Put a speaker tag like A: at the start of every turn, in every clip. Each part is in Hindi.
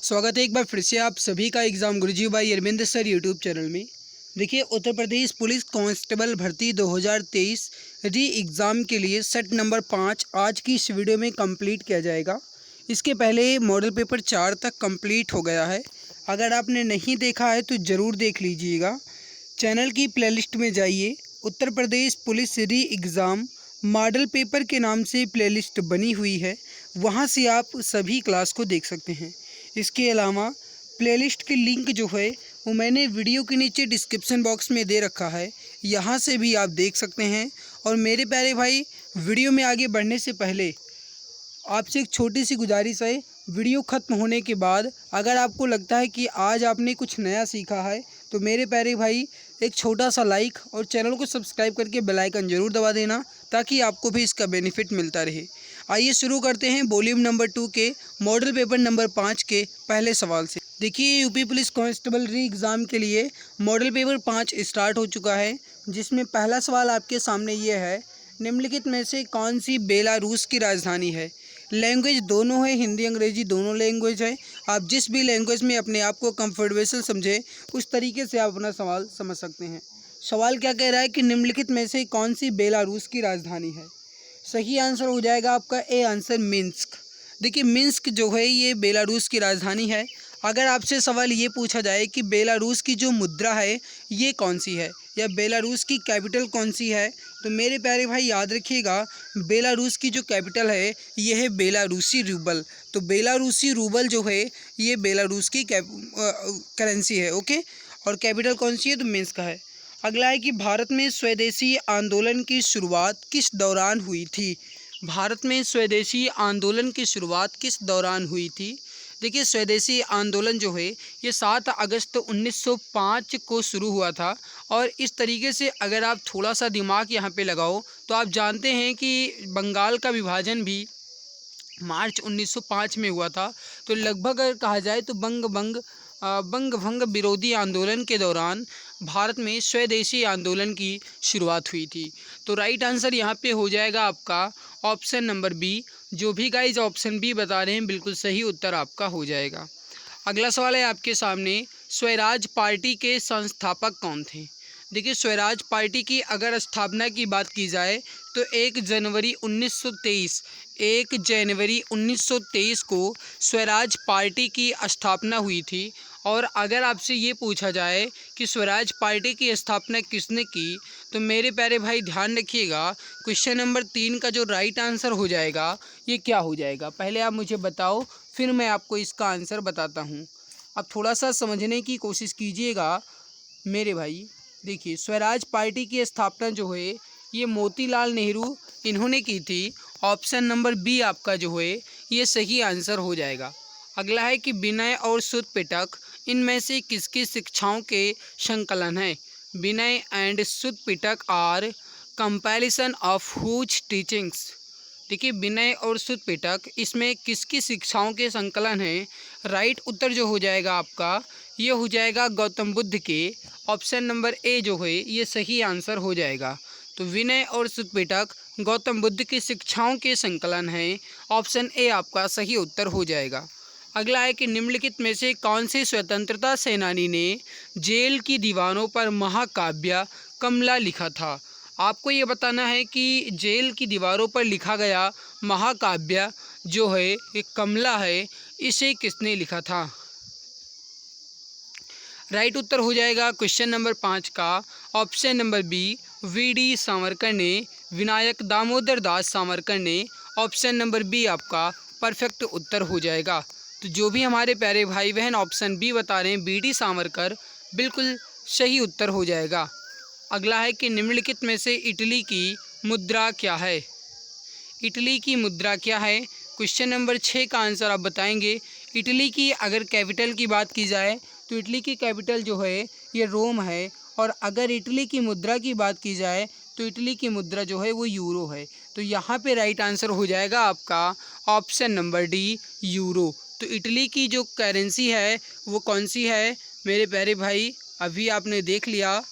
A: स्वागत है एक बार फिर से आप सभी का एग्ज़ाम गुरुजी भाई अरविंद सर यूट्यूब चैनल में। देखिए, उत्तर प्रदेश पुलिस कांस्टेबल भर्ती 2023 री एग्ज़ाम के लिए सेट नंबर 5 आज की इस वीडियो में कंप्लीट किया जाएगा। इसके पहले मॉडल पेपर 4 तक कंप्लीट हो गया है। अगर आपने नहीं देखा है तो ज़रूर देख लीजिएगा। चैनल की प्लेलिस्ट में जाइए, Uttar Pradesh police re exam model paper के नाम से प्लेलिस्ट बनी हुई है, वहाँ से आप सभी क्लास को देख सकते हैं। इसके अलावा प्लेलिस्ट की लिंक जो है वो मैंने वीडियो के नीचे डिस्क्रिप्शन बॉक्स में दे रखा है, यहाँ से भी आप देख सकते हैं। और मेरे प्यारे भाई, वीडियो में आगे बढ़ने से पहले आपसे एक छोटी सी गुजारिश है। वीडियो ख़त्म होने के बाद अगर आपको लगता है कि आज आपने कुछ नया सीखा है तो मेरे प्यारे भाई एक छोटा सा लाइक और चैनल को सब्सक्राइब करके बेल आइकन ज़रूर दबा देना, ताकि आपको भी इसका बेनिफिट मिलता रहे। आइए शुरू करते हैं वॉल्यूम नंबर 2 के मॉडल पेपर नंबर 5 के पहले सवाल से। देखिए, यूपी पुलिस कांस्टेबल री एग्ज़ाम के लिए मॉडल पेपर 5 स्टार्ट हो चुका है, जिसमें पहला सवाल आपके सामने ये है, निम्नलिखित में से कौन सी बेलारूस की राजधानी है। लैंग्वेज दोनों है, हिंदी अंग्रेजी दोनों लैंग्वेज है। आप जिस भी लैंग्वेज में अपने आप को कंफर्टेबल समझे उस तरीके से आप अपना सवाल समझ सकते हैं। सवाल क्या कह रहा है कि निम्नलिखित में से कौन सी बेलारूस की राजधानी है। सही आंसर हो जाएगा आपका ए आंसर, मिन्स्क। देखिए, मिन्स्क जो है ये बेलारूस की राजधानी है। अगर आपसे सवाल ये पूछा जाए कि बेलारूस की जो मुद्रा है ये कौन सी है, या बेलारूस की कैपिटल कौन सी है, तो मेरे प्यारे भाई याद रखिएगा, बेलारूस की जो कैपिटल है ये है बेलारूसी रूबल। तो बेलारूसी रूबल जो है ये बेलारूस की करेंसी है, ओके। और कैपिटल कौन सी है, तो मिन्स्क है। अगला है कि भारत में स्वदेशी आंदोलन की शुरुआत किस दौरान हुई थी। भारत में स्वदेशी आंदोलन की शुरुआत किस दौरान हुई थी। देखिए, स्वदेशी आंदोलन जो है ये 7 अगस्त 1905 को शुरू हुआ था। और इस तरीके से अगर आप थोड़ा सा दिमाग यहाँ पे लगाओ तो आप जानते हैं कि बंगाल का विभाजन भी मार्च 1905 में हुआ था। तो लगभग अगर कहा जाए तो बंग भंग विरोधी आंदोलन के दौरान भारत में स्वदेशी आंदोलन की शुरुआत हुई थी। तो राइट आंसर यहाँ पे हो जाएगा आपका ऑप्शन नंबर बी। जो भी गाइज ऑप्शन बी बता रहे हैं बिल्कुल सही उत्तर आपका हो जाएगा। अगला सवाल है आपके सामने, स्वराज पार्टी के संस्थापक कौन थे। देखिए, स्वराज पार्टी की अगर स्थापना की बात की जाए तो 1 जनवरी 1923 को स्वराज पार्टी की स्थापना हुई थी। और अगर आपसे ये पूछा जाए कि स्वराज पार्टी की स्थापना किसने की, तो मेरे प्यारे भाई ध्यान रखिएगा, क्वेश्चन नंबर 3 का जो राइट आंसर हो जाएगा ये क्या हो जाएगा। पहले आप मुझे बताओ, फिर मैं आपको इसका आंसर बताता हूँ। आप थोड़ा सा समझने की कोशिश कीजिएगा मेरे भाई। देखिए, स्वराज पार्टी की स्थापना जो है ये मोतीलाल नेहरू इन्होंने की थी। ऑप्शन नंबर बी आपका जो है ये सही आंसर हो जाएगा। अगला है कि विनय और शुद्ध पिटक इनमें से किसकी शिक्षाओं के संकलन है। विनय एंड शुद्ध Pitaka are comparison of whose teachings. देखिए, विनय और शुद्ध पिटक इसमें किसकी शिक्षाओं के संकलन है। राइट उत्तर जो हो जाएगा आपका ये हो जाएगा गौतम बुद्ध के। ऑप्शन नंबर ए जो है ये सही आंसर हो जाएगा। तो विनय और शुद्ध पिटक गौतम बुद्ध की शिक्षाओं के संकलन है। ऑप्शन ए आपका सही उत्तर हो जाएगा। अगला है कि निम्नलिखित में से कौन से स्वतंत्रता सेनानी ने जेल की दीवारों पर महाकाव्य कमला लिखा था। आपको ये बताना है कि जेल की दीवारों पर लिखा गया महाकाव्य जो है ये कमला है, इसे किसने लिखा था। राइट उत्तर हो जाएगा क्वेश्चन नंबर 5 का option number B, VD. Savarkar ने, विनायक दामोदर दास सावरकर ने। ऑप्शन नंबर बी आपका परफेक्ट उत्तर हो जाएगा। तो जो भी हमारे प्यारे भाई बहन ऑप्शन बी बता रहे हैं वी.डी. सावरकर, बिल्कुल सही उत्तर हो जाएगा। अगला है कि निम्नलिखित में से इटली की मुद्रा क्या है। इटली की मुद्रा क्या है। क्वेश्चन नंबर 6 का आंसर आप बताएंगे। इटली की अगर कैपिटल की बात की जाए तो इटली की कैपिटल जो है ये रोम है। और अगर इटली की मुद्रा की बात की जाए तो इटली की मुद्रा जो है वो यूरो है। तो यहाँ पे राइट आंसर हो जाएगा आपका ऑप्शन नंबर डी, यूरो। तो इटली की जो करेंसी है वो कौन सी है मेरे प्यारे भाई, अभी आपने देख लिया।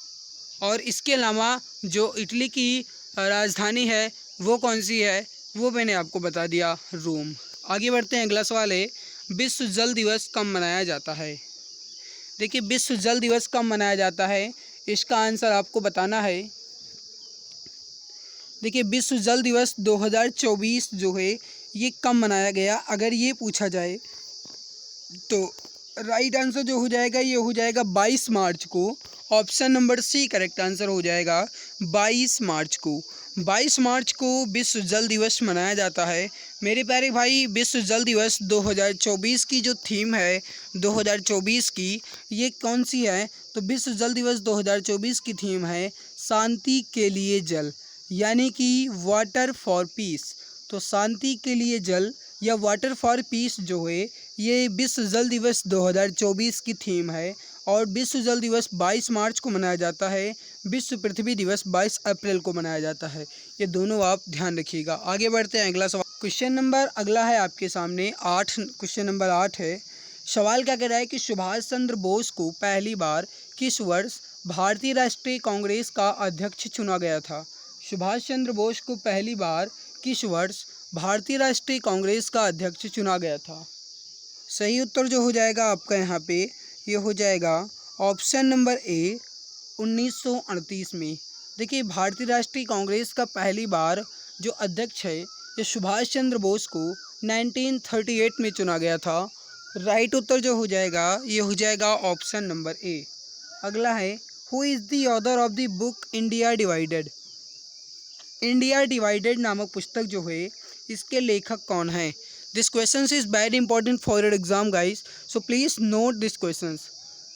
A: और इसके अलावा जो इटली की राजधानी है वो कौन सी है वो मैंने आपको बता दिया, रोम। आगे बढ़ते हैं, अगला सवाल है विश्व जल दिवस कब मनाया जाता है? देखिए विश्व जल दिवस कब मनाया जाता है, इसका आंसर आपको बताना है। देखिए विश्व जल दिवस 2024 जो है ये कब मनाया गया, अगर ये पूछा जाए तो राइट आंसर जो हो जाएगा ये हो जाएगा 22 मार्च को। Option number C correct answer हो जाएगा 22 मार्च को। 22 मार्च को विश्व जल दिवस मनाया जाता है। मेरे प्यारे भाई विश्व जल दिवस 2024 की जो थीम है 2024 की ये कौन सी है, तो विश्व जल दिवस 2024 की थीम है शांति के लिए जल, यानी कि वाटर फॉर पीस। तो शांति के लिए जल या वाटर फॉर पीस जो है ये विश्व जल दिवस 2024 की थीम है। और विश्व जल दिवस 22 मार्च को मनाया जाता है। विश्व पृथ्वी दिवस 22 अप्रैल को मनाया जाता है। ये दोनों आप ध्यान रखिएगा। आगे बढ़ते हैं अगला सवाल। क्वेश्चन नंबर अगला है आपके सामने 8, क्वेश्चन नंबर 8 है। सवाल क्या कह रहा है कि सुभाष चंद्र बोस को पहली बार किस वर्ष भारतीय राष्ट्रीय कांग्रेस का अध्यक्ष चुना गया था? सुभाष चंद्र बोस को पहली बार किस वर्ष भारतीय राष्ट्रीय कांग्रेस का अध्यक्ष चुना गया था? सही उत्तर जो हो जाएगा आपका यहाँ पे ये हो जाएगा ऑप्शन नंबर ए 1938 में। देखिए भारतीय राष्ट्रीय कांग्रेस का पहली बार जो अध्यक्ष है ये सुभाष चंद्र बोस को 1938 में चुना गया था। राइट उत्तर जो हो जाएगा ये हो जाएगा ऑप्शन नंबर ए। अगला है who is the author of the book India divided? India divided नामक पुस्तक जो है इसके लेखक कौन है? This question is very important for your exam guys, so please note this question.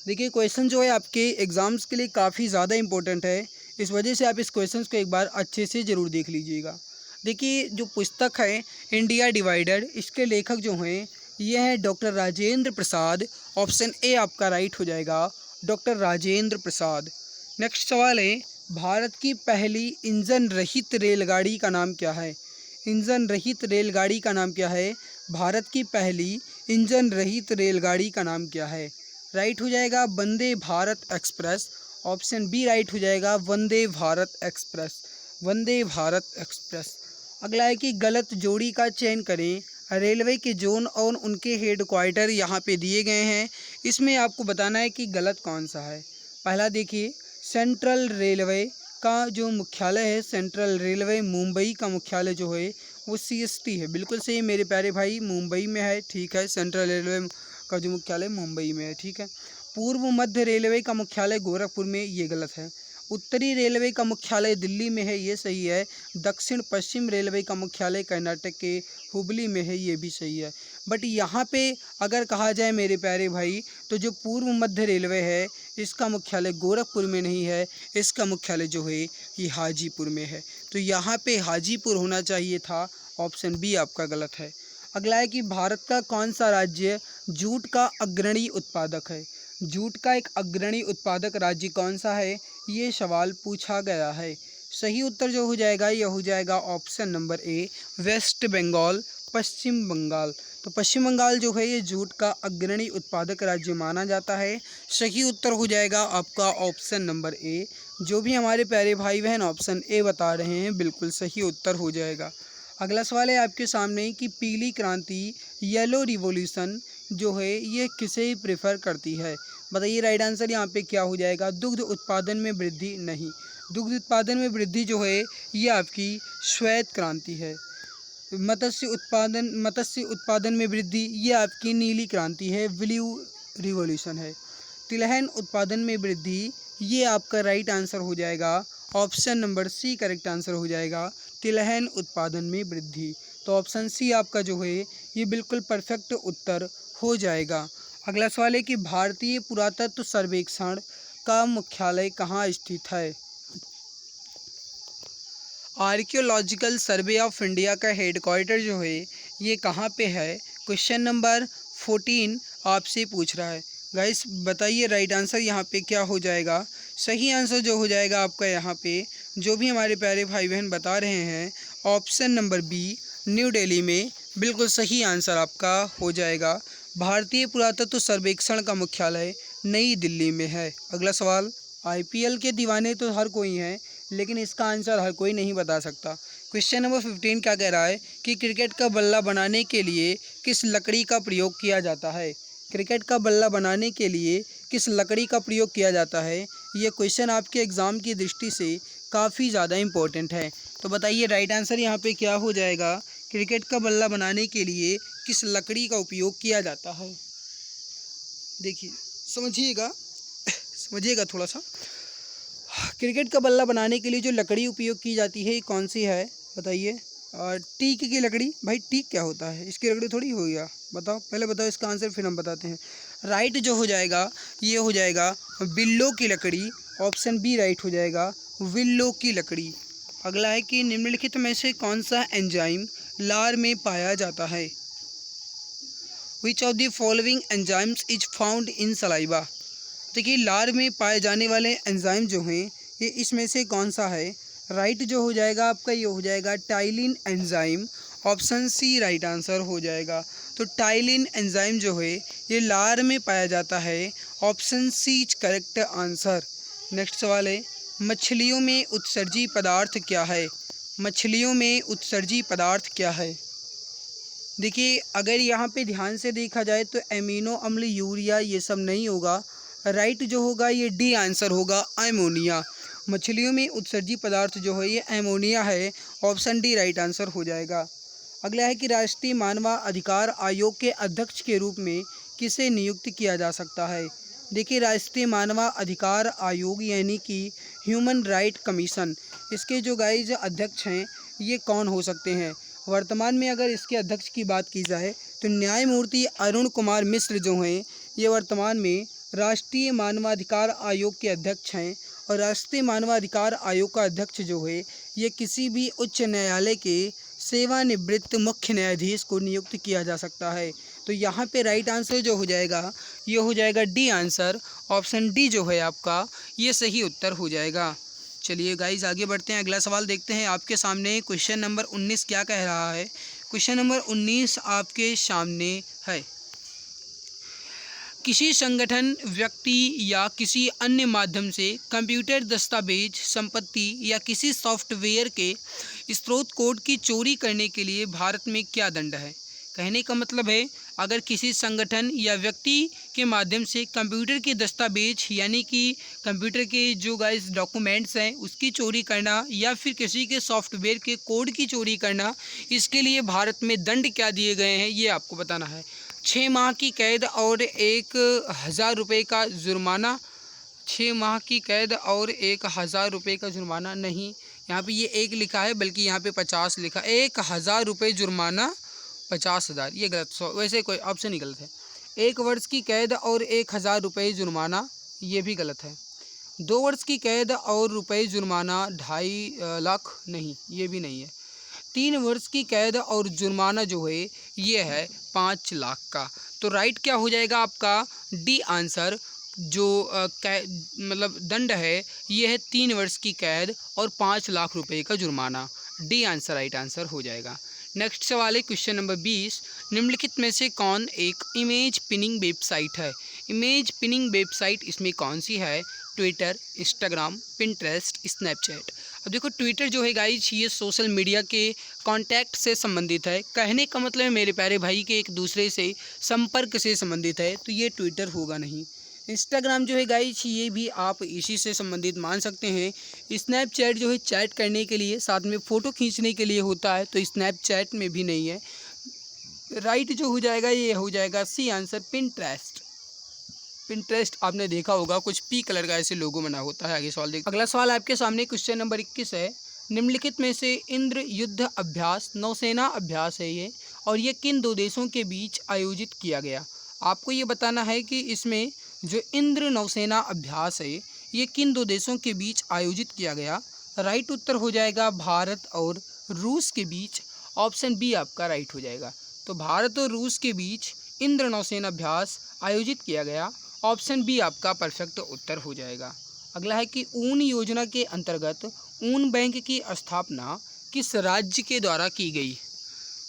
A: देखिए क्वेश्चन जो है आपके एग्ज़ाम्स के लिए काफ़ी ज़्यादा इंपॉर्टेंट है, इस वजह से आप इस क्वेश्चन को एक बार अच्छे से ज़रूर देख लीजिएगा। देखिए जो पुस्तक है इंडिया डिवाइडेड इसके लेखक जो हैं ये हैं doctor Rajendra Prasad. Option A आपका राइट हो जाएगा डॉक्टर राजेंद्र प्रसाद। नेक्स्ट सवाल है भारत की पहली इंजन रहित रेलगाड़ी का नाम क्या है? इंजन रहित रेलगाड़ी का नाम क्या है? भारत की पहली इंजन रहित रेलगाड़ी का नाम क्या है? राइट हो जाएगा Vande Bharat express. Option B right हो जाएगा वंदे भारत एक्सप्रेस, वंदे भारत एक्सप्रेस। अगला है कि गलत जोड़ी का चयन करें। रेलवे के जोन और उनके हेडक्वार्टर यहाँ पे दिए गए हैं, इसमें आपको बताना है कि गलत कौन सा है। पहला देखिए सेंट्रल रेलवे का जो मुख्यालय है, सेंट्रल रेलवे मुंबई का मुख्यालय जो है वो CST है। बिल्कुल सही मेरे प्यारे भाई, मुंबई में है, ठीक है। सेंट्रल रेलवे का जो मुख्यालय मुंबई में है, ठीक है। पूर्व मध्य रेलवे का मुख्यालय गोरखपुर में, ये गलत है। उत्तरी रेलवे का मुख्यालय दिल्ली में है, ये सही है। दक्षिण पश्चिम रेलवे का मुख्यालय कर्नाटक के हुबली में है, ये भी सही है। बट यहाँ पे अगर कहा जाए मेरे प्यारे भाई तो जो पूर्व मध्य रेलवे है इसका मुख्यालय गोरखपुर में नहीं है, इसका मुख्यालय जो है ये हाजीपुर में है। तो यहाँ पे हाजीपुर होना चाहिए था। ऑप्शन बी आपका गलत है। अगला है कि भारत का कौन सा राज्य जूट का अग्रणी उत्पादक है? जूट का एक अग्रणी उत्पादक राज्य कौन सा है, ये सवाल पूछा गया है। सही उत्तर जो हो जाएगा ये हो जाएगा option number A West Bengal, Paschim Bengal. तो पश्चिम बंगाल जो है ये जूट का अग्रणी उत्पादक राज्य माना जाता है। सही उत्तर हो जाएगा आपका ऑप्शन नंबर ए। जो भी हमारे प्यारे भाई बहन ऑप्शन ए बता रहे हैं बिल्कुल सही उत्तर हो जाएगा। अगला सवाल है आपके सामने कि पीली क्रांति येलो रिवॉल्यूशन जो है ये किसे प्रेफर करती है? बताइए राइट आंसर यहाँ पे क्या हो जाएगा? दुग्ध उत्पादन में वृद्धि नहीं, दुग्ध उत्पादन में वृद्धि जो है ये आपकी श्वेत क्रांति है। मत्स्य उत्पादन में वृद्धि ये आपकी नीली क्रांति है, ब्लू रिवॉल्यूशन है। तिलहन उत्पादन में वृद्धि ये आपका राइट आंसर हो जाएगा option number C correct answer हो जाएगा तिलहन उत्पादन में वृद्धि। तो ऑप्शन सी आपका जो है ये बिल्कुल परफेक्ट उत्तर हो जाएगा। अगला सवाल है कि भारतीय पुरातत्व सर्वेक्षण का मुख्यालय कहाँ स्थित है? आर्कियोलॉजिकल सर्वे ऑफ इंडिया का हेडक्वार्टर जो है ये कहाँ पे है? क्वेश्चन नंबर 14 आपसे पूछ रहा है। गाइस बताइए राइट आंसर यहाँ पे क्या हो जाएगा? सही आंसर जो हो जाएगा आपका यहाँ पे जो भी हमारे प्यारे भाई बहन बता रहे हैं option number B New Delhi में, बिल्कुल सही आंसर आपका हो जाएगा। भारतीय पुरातत्व सर्वेक्षण का मुख्यालय नई दिल्ली में है। अगला सवाल, IPL के दीवाने तो हर कोई हैं लेकिन इसका आंसर हर कोई नहीं बता सकता। क्वेश्चन नंबर 15 क्या कह रहा है कि क्रिकेट का बल्ला बनाने के लिए किस लकड़ी का प्रयोग किया जाता है। क्रिकेट का बल्ला बनाने के लिए किस लकड़ी का प्रयोग किया जाता है। ये क्वेश्चन आपके एग्ज़ाम की दृष्टि से काफ़ी ज़्यादा इम्पोर्टेंट है। तो बताइए राइट आंसर यहाँ पे क्या हो जाएगा। क्रिकेट का बल्ला बनाने के लिए किस लकड़ी का उपयोग किया जाता है। देखिए समझिएगा समझिएगा थोड़ा सा। क्रिकेट का बल्ला बनाने के लिए जो लकड़ी उपयोग की जाती है कौन सी है बताइए। टीक की लकड़ी। भाई टीक क्या होता है, इसकी लकड़ी थोड़ी हो गया। बताओ पहले बताओ इसका आंसर, फिर हम बताते हैं। राइट जो हो जाएगा ये हो जाएगा विल्लो की लकड़ी। ऑप्शन बी राइट हो जाएगा, विल्लो की लकड़ी। अगला है कि निम्नलिखित में से कौन सा एंजाइम लार में पाया जाता है। Which of the following enzymes is found in saliva. देखिए लार में पाए जाने वाले एंजाइम जो हैं ये इसमें से कौन सा है। राइट जो हो जाएगा आपका ये हो जाएगा ptyalin enzyme. Option C right answer हो जाएगा। तो टाइलिन एंजाइम जो है ये लार में पाया जाता है। Option C is correct answer. Next सवाल है, मछलियों में उत्सर्जी पदार्थ क्या है। मछलियों में उत्सर्जी पदार्थ क्या है। देखिए अगर यहाँ पे ध्यान से देखा जाए तो एमिनो अम्ल, यूरिया ये सब नहीं होगा। राइट जो होगा ये डी आंसर होगा, अमोनिया। मछलियों में उत्सर्जी पदार्थ जो है ये एमोनिया है। ऑप्शन डी राइट आंसर हो जाएगा। अगला है कि राष्ट्रीय मानवाधिकार आयोग के अध्यक्ष के रूप में किसे नियुक्त किया जा सकता है। देखिए राष्ट्रीय मानवाधिकार आयोग यानी कि ह्यूमन राइट कमीशन, इसके जो गाइज अध्यक्ष हैं ये कौन हो सकते हैं। वर्तमान में अगर इसके अध्यक्ष की बात की जाए तो न्यायमूर्ति अरुण कुमार मिश्र जो हैं ये वर्तमान में राष्ट्रीय मानवाधिकार आयोग के अध्यक्ष हैं। और राष्ट्रीय मानवाधिकार आयोग का अध्यक्ष जो है ये किसी भी उच्च न्यायालय के सेवानिवृत्त मुख्य न्यायाधीश को नियुक्त किया जा सकता है। तो यहाँ पे राइट आंसर जो हो जाएगा ये हो जाएगा डी आंसर। ऑप्शन डी जो है आपका ये सही उत्तर हो जाएगा। चलिए गाइज आगे बढ़ते हैं, अगला सवाल देखते हैं। आपके सामने क्वेश्चन नंबर 19 क्या कह रहा है। क्वेश्चन नंबर 19 आपके सामने है, किसी संगठन, व्यक्ति या किसी अन्य माध्यम से कंप्यूटर दस्तावेज, संपत्ति या किसी सॉफ्टवेयर के स्रोत कोड की चोरी करने के लिए भारत में क्या दंड है। कहने का मतलब है अगर किसी संगठन या व्यक्ति के माध्यम से कंप्यूटर के दस्तावेज यानी कि कंप्यूटर के जो गाइस डॉक्यूमेंट्स हैं उसकी चोरी करना या फिर किसी के सॉफ्टवेयर के कोड की चोरी करना, इसके लिए भारत में दंड क्या दिए गए हैं ये आपको बताना है। 6 माह की कैद और 1000 रुपये का जुर्माना। 6 माह की कैद और 1000 रुपये का जुर्माना नहीं, यहाँ पे ये 1 लिखा है बल्कि यहाँ पे 50 लिखा। 1000 रुपये जुर्माना, 50,000 ये गलत। वैसे कोई ऑप्शन ही गलत है। 1 वर्ष की कैद और 1000 रुपये जुर्माना ये भी गलत है। 2 वर्ष की कैद और रुपये जुर्माना 2.5 लाख नहीं, ये भी नहीं है। 3 वर्ष की कैद और जुर्माना जो है ये है 5 लाख का। तो राइट क्या हो जाएगा आपका डी आंसर। जो मतलब दंड है ये है 3 वर्ष की कैद और 5 लाख रुपए का जुर्माना। डी आंसर राइट आंसर हो जाएगा। नेक्स्ट सवाल है क्वेश्चन नंबर 20, निम्नलिखित में से कौन एक इमेज पिनिंग वेबसाइट है। इमेज पिनिंग वेबसाइट इसमें कौन सी है। Twitter, Instagram, Pinterest, Snapchat. अब देखो ट्विटर जो है गाइज ये सोशल मीडिया के कांटेक्ट से संबंधित है। कहने का मतलब है मेरे प्यारे भाई के एक दूसरे से संपर्क से संबंधित है, तो ये ट्विटर होगा नहीं। इंस्टाग्राम जो है गाइज ये भी आप इसी से संबंधित मान सकते हैं। स्नैपचैट जो है चैट करने के लिए, साथ में फ़ोटो खींचने के लिए होता है, तो स्नैपचैट में भी नहीं है। राइट जो हो जाएगा ये हो जाएगा सी आंसर, पिंटरेस्ट। पिंटरेस्ट आपने देखा होगा कुछ पी कलर का ऐसे लोगो बना होता है। आगे सवाल देखिए। अगला सवाल आपके सामने क्वेश्चन नंबर 21 है, निम्नलिखित में से इंद्र युद्ध अभ्यास नौसेना अभ्यास है ये, और ये किन 2 देशों के बीच आयोजित किया गया। आपको ये बताना है कि इसमें जो इंद्र नौसेना अभ्यास है ये किन 2 देशों के बीच आयोजित किया गया। राइट उत्तर हो जाएगा भारत और रूस के बीच। ऑप्शन बी आपका राइट हो जाएगा। तो भारत और रूस के बीच इंद्र नौसेना अभ्यास आयोजित किया गया। ऑप्शन बी आपका परफेक्ट उत्तर हो जाएगा। अगला है कि ऊन योजना के अंतर्गत ऊन बैंक की स्थापना किस राज्य के द्वारा की गई।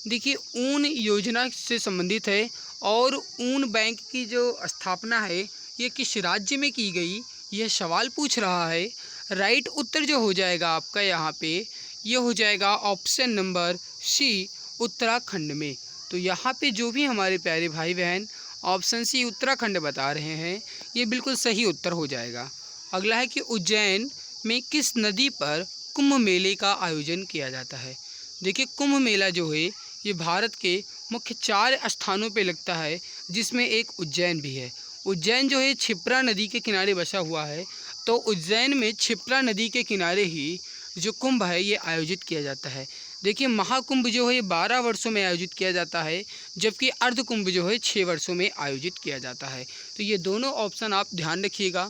A: देखिए ऊन योजना से संबंधित है और ऊन बैंक की जो स्थापना है ये किस राज्य में की गई, यह सवाल पूछ रहा है। राइट उत्तर जो हो जाएगा आपका यहाँ पे ये हो जाएगा ऑप्शन नंबर सी, उत्तराखंड में। तो यहाँ पे जो भी हमारे प्यारे भाई बहन ऑप्शन सी उत्तराखंड बता रहे हैं, ये बिल्कुल सही उत्तर हो जाएगा। अगला है कि उज्जैन में किस नदी पर कुंभ मेले का आयोजन किया जाता है। देखिए, कुंभ मेला जो है ये भारत के मुख्य 4 स्थानों पे लगता है, जिसमें एक उज्जैन भी है। उज्जैन जो है क्षिप्रा नदी के किनारे बसा हुआ है, तो उज्जैन में क्षिप्रा नदी के किनारे ही जो कुंभ है ये आयोजित किया जाता है। देखिए, महाकुंभ जो है 12 वर्षों में आयोजित किया जाता है, जबकि अर्ध कुंभ जो है 6 वर्षों में आयोजित किया जाता है। तो ये दोनों ऑप्शन आप ध्यान रखिएगा।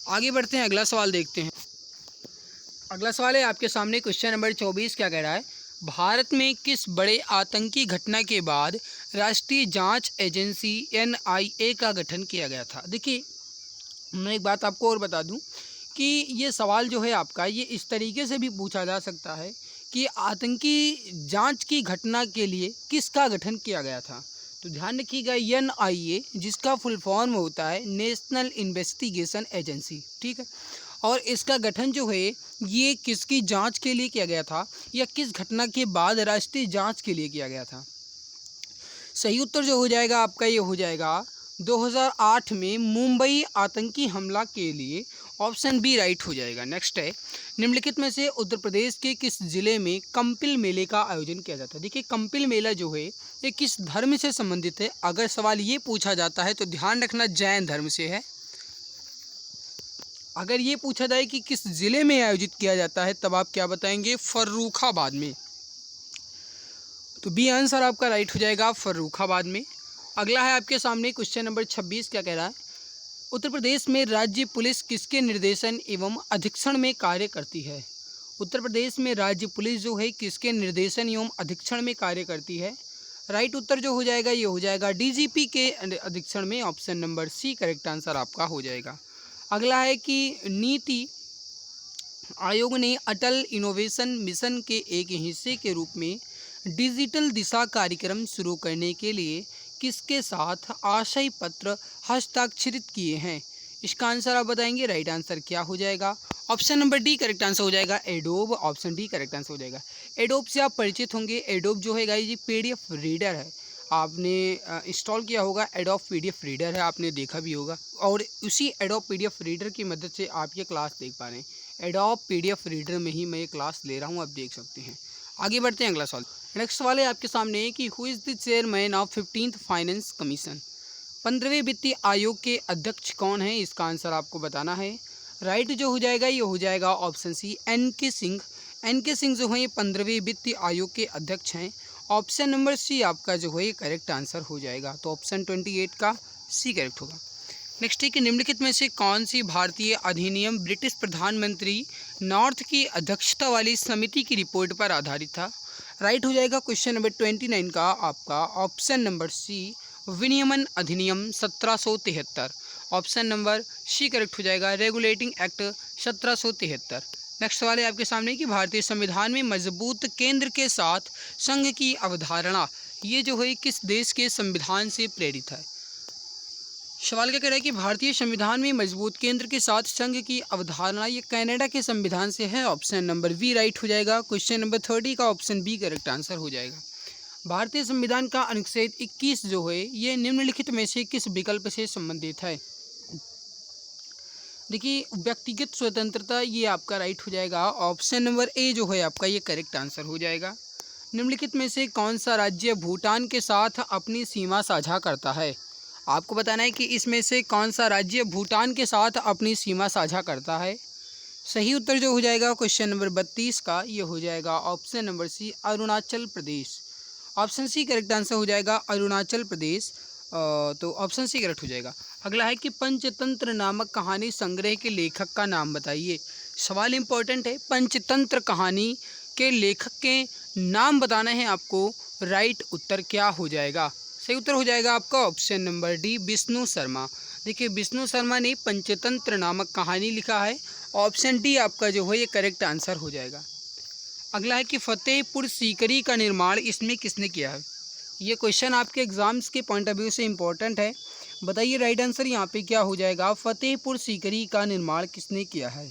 A: आगे बढ़ते हैं, अगला सवाल देखते हैं। अगला सवाल है आपके सामने, क्वेश्चन नंबर 24 क्या कह रहा है। भारत में किस बड़े आतंकी घटना के बाद राष्ट्रीय जांच एजेंसी NIA का गठन किया गया था। देखिए, मैं एक बात आपको और बता दूं कि ये सवाल जो है आपका, ये इस तरीके से भी पूछा जा सकता है कि आतंकी जांच की घटना के लिए किसका गठन किया गया था। तो ध्यान रखिएगा, NIA जिसका फुल फॉर्म होता है नेशनल इन्वेस्टिगेशन एजेंसी, ठीक है। और इसका गठन जो है ये किसकी जांच के लिए किया गया था, या किस घटना के बाद राष्ट्रीय जांच के लिए किया गया था। सही उत्तर जो हो जाएगा आपका, ये हो जाएगा 2008 में मुंबई आतंकी हमला के लिए। ऑप्शन बी राइट हो जाएगा। नेक्स्ट है, निम्नलिखित में से उत्तर प्रदेश के किस जिले में कंपिल मेले का आयोजन किया जाता है। देखिए, कंपिल मेला जो है ये किस धर्म से संबंधित है। अगर सवाल ये पूछा जाता है तो ध्यान रखना जैन धर्म से है। अगर ये पूछा जाए कि किस ज़िले में आयोजित किया जाता है, तब आप क्या बताएंगे, फर्रुखाबाद में। तो बी आंसर आपका राइट हो जाएगा, फर्रुखाबाद में। अगला है आपके सामने क्वेश्चन नंबर 26 क्या कह रहा है। उत्तर प्रदेश में राज्य पुलिस किसके निर्देशन एवं अधीक्षण में कार्य करती है। उत्तर प्रदेश में राज्य पुलिस जो है किसके निर्देशन एवं अधीक्षण में कार्य करती है। राइट उत्तर जो हो जाएगा, ये हो जाएगा DGP के अधीक्षण में। Option number C correct answer आपका हो जाएगा। अगला है कि नीति आयोग ने अटल इनोवेशन मिशन के एक हिस्से के रूप में डिजिटल दिशा कार्यक्रम शुरू करने के लिए किसके साथ आशय पत्र हस्ताक्षरित किए हैं। इसका आंसर आप बताएंगे। राइट आंसर क्या हो जाएगा, option number D correct answer हो जाएगा, adobe. Option D correct answer हो जाएगा। एडोब से आप परिचित होंगे। एडोब जो है गाइस ये PDF रीडर है, आपने इंस्टॉल किया होगा। एडोब PDF रीडर है, आपने देखा भी होगा, और उसी एडोब PDF रीडर की मदद से आप ये क्लास देख पा रहे हैं। एडोब PDF रीडर में ही मैं ये क्लास ले रहा हूँ, आप देख सकते हैं। आगे बढ़ते हैं, अगला सवाल। नेक्स्ट सवाल है आपके सामने कि who is the chairman of 15th finance commission. 15वें वित्तीय आयोग के अध्यक्ष कौन है, इसका आंसर आपको बताना है। राइट जो हो जाएगा, ये हो जाएगा option C, NK Singh. NK Singh जो है 15वें वित्तीय आयोग के अध्यक्ष हैं। ऑप्शन नंबर सी आपका जो है ये करेक्ट आंसर हो जाएगा। तो ऑप्शन 28 का सी करेक्ट होगा। नेक्स्ट है कि निम्नलिखित में से कौन सी भारतीय अधिनियम ब्रिटिश प्रधानमंत्री नॉर्थ की अध्यक्षता वाली समिति की रिपोर्ट पर आधारित था। राइट हो जाएगा क्वेश्चन नंबर 29 का आपका ऑप्शन नंबर सी, विनियमन अधिनियम 1773। ऑप्शन नंबर सी करेक्ट हो जाएगा, रेगुलेटिंग एक्ट 1773। नेक्स्ट सवाल है आपके सामने कि भारतीय संविधान में मजबूत केंद्र के साथ संघ की अवधारणा ये जो है किस देश के संविधान से प्रेरित है। सवाल क्या कह रहा है कि भारतीय संविधान में मजबूत केंद्र के साथ संघ की अवधारणा ये कनाडा के संविधान से है। ऑप्शन नंबर बी राइट हो जाएगा। क्वेश्चन नंबर 30 का ऑप्शन बी करेक्ट आंसर हो जाएगा। भारतीय संविधान का अनुच्छेद 21 जो है ये निम्नलिखित में से किस विकल्प से संबंधित है। देखिए, व्यक्तिगत स्वतंत्रता ये आपका राइट हो जाएगा। ऑप्शन नंबर ए जो है आपका ये करेक्ट आंसर हो जाएगा। निम्नलिखित में से कौन सा राज्य भूटान के साथ अपनी सीमा साझा करता है। आपको बताना है कि इसमें से कौन सा राज्य भूटान के साथ अपनी सीमा साझा करता है। सही उत्तर जो हो जाएगा क्वेश्चन नंबर 32 का ये हो जाएगा ऑप्शन नंबर सी, Arunachal Pradesh. Option C correct answer हो जाएगा, अरुणाचल प्रदेश। तो ऑप्शन सी करेक्ट हो जाएगा। अगला है कि पंचतंत्र नामक कहानी संग्रह के लेखक का नाम बताइए। सवाल इंपॉर्टेंट है, पंचतंत्र कहानी के लेखक के नाम बताना है आपको। राइट उत्तर क्या हो जाएगा, सही उत्तर हो जाएगा आपका option number D, Vishnu Sharma. देखिए, विष्णु शर्मा ने पंचतंत्र नामक कहानी लिखा है। ऑप्शन डी आपका जो है ये करेक्ट आंसर हो जाएगा। अगला है कि फतेहपुर सीकरी का निर्माण इसमें किसने किया है। ये क्वेश्चन आपके एग्जाम्स के पॉइंट ऑफ व्यू से इम्पोर्टेंट है। बताइए राइट आंसर यहाँ पे क्या हो जाएगा, फतेहपुर सीकरी का निर्माण किसने किया है।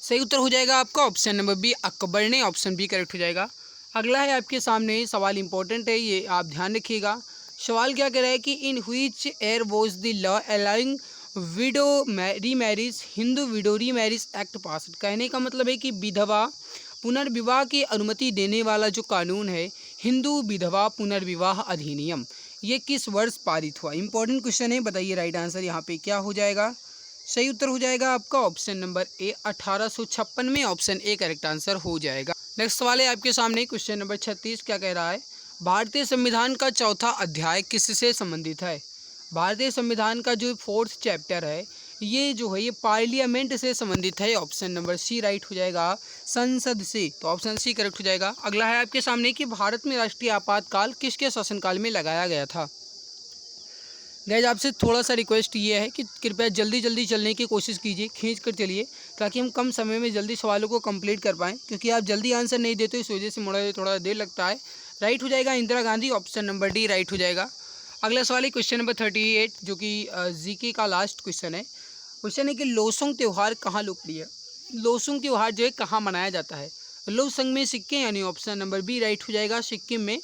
A: सही उत्तर हो जाएगा आपका ऑप्शन नंबर बी, अकबर ने। ऑप्शन बी करेक्ट हो जाएगा। अगला है आपके सामने सवाल इंपॉर्टेंट है, ये आप ध्यान रखिएगा। सवाल क्या कह रहा है कि in which year was the law allowing window remarriage, Hindu window remarriage act पास। कहने का मतलब है कि विधवा पुनर्विवाह की अनुमति देने वाला जो कानून है, हिंदू विधवा पुनर्विवाह अधिनियम, ये किस वर्ष पारित हुआ। इंपॉर्टेंट क्वेश्चन है, बताइए राइट आंसर यहाँ पे क्या हो जाएगा। सही उत्तर हो जाएगा आपका ऑप्शन नंबर ए, 1856 में। ऑप्शन ए करेक्ट आंसर हो जाएगा। नेक्स्ट सवाल है आपके सामने क्वेश्चन नंबर 36। क्या कह रहा है, भारतीय संविधान का चौथा अध्याय किससे संबंधित है। भारतीय संविधान का जो 4th चैप्टर है, ये जो है ये पार्लियामेंट से संबंधित है। ऑप्शन नंबर सी राइट हो जाएगा, संसद से। तो ऑप्शन सी करेक्ट हो जाएगा। अगला है आपके सामने कि भारत में राष्ट्रीय आपातकाल किसके शासनकाल में लगाया गया था। गाइस आपसे थोड़ा सा रिक्वेस्ट ये है कि कृपया जल्दी जल्दी चलने की कोशिश कीजिए, खींच कर चलिए, ताकि हम कम समय में जल्दी सवालों को कंप्लीट कर पाएँ, क्योंकि आप जल्दी आंसर नहीं देते, इस वजह से थोड़ा देर लगता है। राइट हो जाएगा Indira Gandhi. Option number D right हो जाएगा। अगला सवाल है क्वेश्चन नंबर 38, जो कि जीके का लास्ट क्वेश्चन है। क्वेश्चन है कि लोसुंग त्यौहार कहाँ लोकप्रिय है। लोसुंग त्यौहार जो है कहाँ मनाया जाता है। लोसुंग में, सिक्किम, यानी ऑप्शन नंबर बी राइट हो जाएगा, सिक्किम में।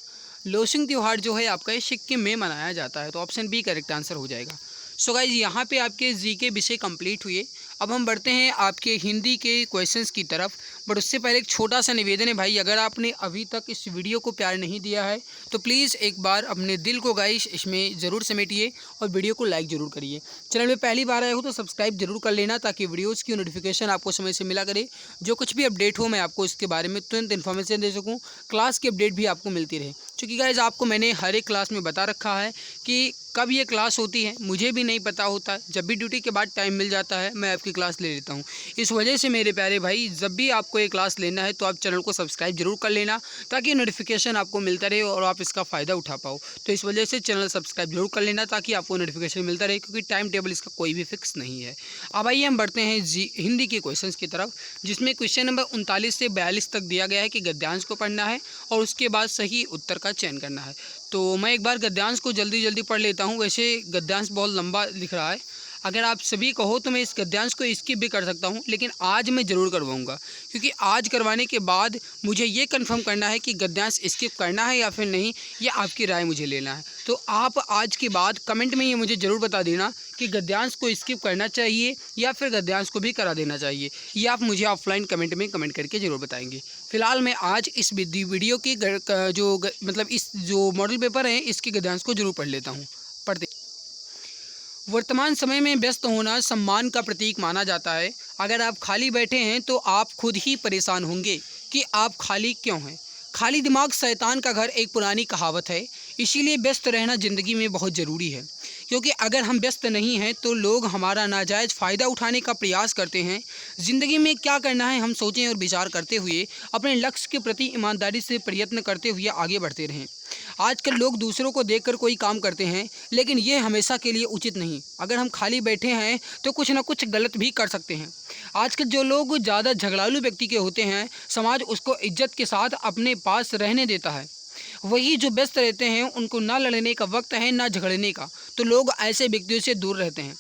A: लोसुंग त्यौहार जो है आपका सिक्किम में मनाया जाता है। तो ऑप्शन बी करेक्ट आंसर हो जाएगा। सो गाइज यहाँ पे आपके जीके विषय कंप्लीट हुए। अब हम बढ़ते हैं आपके हिंदी के क्वेश्चंस की तरफ, बट उससे पहले एक छोटा सा निवेदन है भाई, अगर आपने अभी तक इस वीडियो को प्यार नहीं दिया है तो प्लीज़ एक बार अपने दिल को गाइस इसमें ज़रूर समेटिए और वीडियो को लाइक ज़रूर करिए। चैनल में पहली बार आए हो तो सब्सक्राइब जरूर कर लेना, ताकि वीडियोज़ की नोटिफिकेशन आपको समय से मिला करे। जो कुछ भी अपडेट हो मैं आपको इसके बारे में तुरंत इन्फॉर्मेशन दे सकूँ, क्लास की अपडेट भी आपको मिलती रहे। क्योंकि गाइज आपको मैंने हर एक क्लास में बता रखा है कि कब ये क्लास होती है, मुझे भी नहीं पता होता। जब भी ड्यूटी के बाद टाइम मिल जाता है मैं आपकी क्लास ले लेता हूँ। इस वजह से मेरे प्यारे भाई, जब भी आपको ये क्लास लेना है तो आप चैनल को सब्सक्राइब जरूर कर लेना, ताकि नोटिफिकेशन आपको मिलता रहे और आप इसका फ़ायदा उठा पाओ। तो इस वजह से चैनल सब्सक्राइब जरूर कर लेना, ताकि आपको नोटिफिकेशन मिलता रहे, क्योंकि टाइम टेबल इसका कोई भी फिक्स नहीं है। अब आइए हम बढ़ते हैं हिंदी के क्वेश्चन की तरफ, जिसमें क्वेश्चन नंबर 39 से 42 तक दिया गया है कि गद्यांश को पढ़ना है और उसके बाद सही उत्तर का चयन करना है। तो मैं एक बार गद्यांश को जल्दी जल्दी पढ़ लेता हूँ। वैसे गद्यांश बहुत लंबा लिख रहा है, अगर आप सभी कहो तो मैं इस गद्यांश को स्किप भी कर सकता हूँ, लेकिन आज मैं ज़रूर करवाऊँगा, क्योंकि आज करवाने के बाद मुझे ये कंफर्म करना है कि गद्यांश स्किप करना है या फिर नहीं, ये आपकी राय मुझे लेना है। तो आप आज के बाद कमेंट में ये मुझे ज़रूर बता देना कि गद्यांश को स्किप करना चाहिए या फिर गद्यांश को भी करा देना चाहिए। ये आप मुझे ऑफलाइन कमेंट में कमेंट करके ज़रूर बताएंगे। फिलहाल मैं आज इस वीडियो की इस जो मॉडल पेपर है इसके गद्यांश को जरूर पढ़ लेता हूँ। पढ़ते, वर्तमान समय में व्यस्त होना सम्मान का प्रतीक माना जाता है। अगर आप खाली बैठे हैं तो आप खुद ही परेशान होंगे कि आप खाली क्यों हैं। खाली दिमाग शैतान का घर एक पुरानी कहावत है, इसीलिए व्यस्त रहना ज़िंदगी में बहुत ज़रूरी है। क्योंकि अगर हम व्यस्त नहीं हैं तो लोग हमारा नाजायज़ फ़ायदा उठाने का प्रयास करते हैं। ज़िंदगी में क्या करना है हम सोचें और विचार करते हुए अपने लक्ष्य के प्रति ईमानदारी से प्रयत्न करते हुए आगे बढ़ते रहें। आजकल लोग दूसरों को देखकर कोई काम करते हैं, लेकिन ये हमेशा के लिए उचित नहीं। अगर हम खाली बैठे हैं तो कुछ ना कुछ गलत भी कर सकते हैं। आजकल जो लोग ज़्यादा झगड़ालू व्यक्ति के होते हैं, समाज उसको इज्जत के साथ अपने पास रहने देता है। वही जो व्यस्त रहते हैं उनको ना लड़ने का वक्त है ना झगड़ने का, तो लोग ऐसे व्यक्तियों से दूर रहते हैं।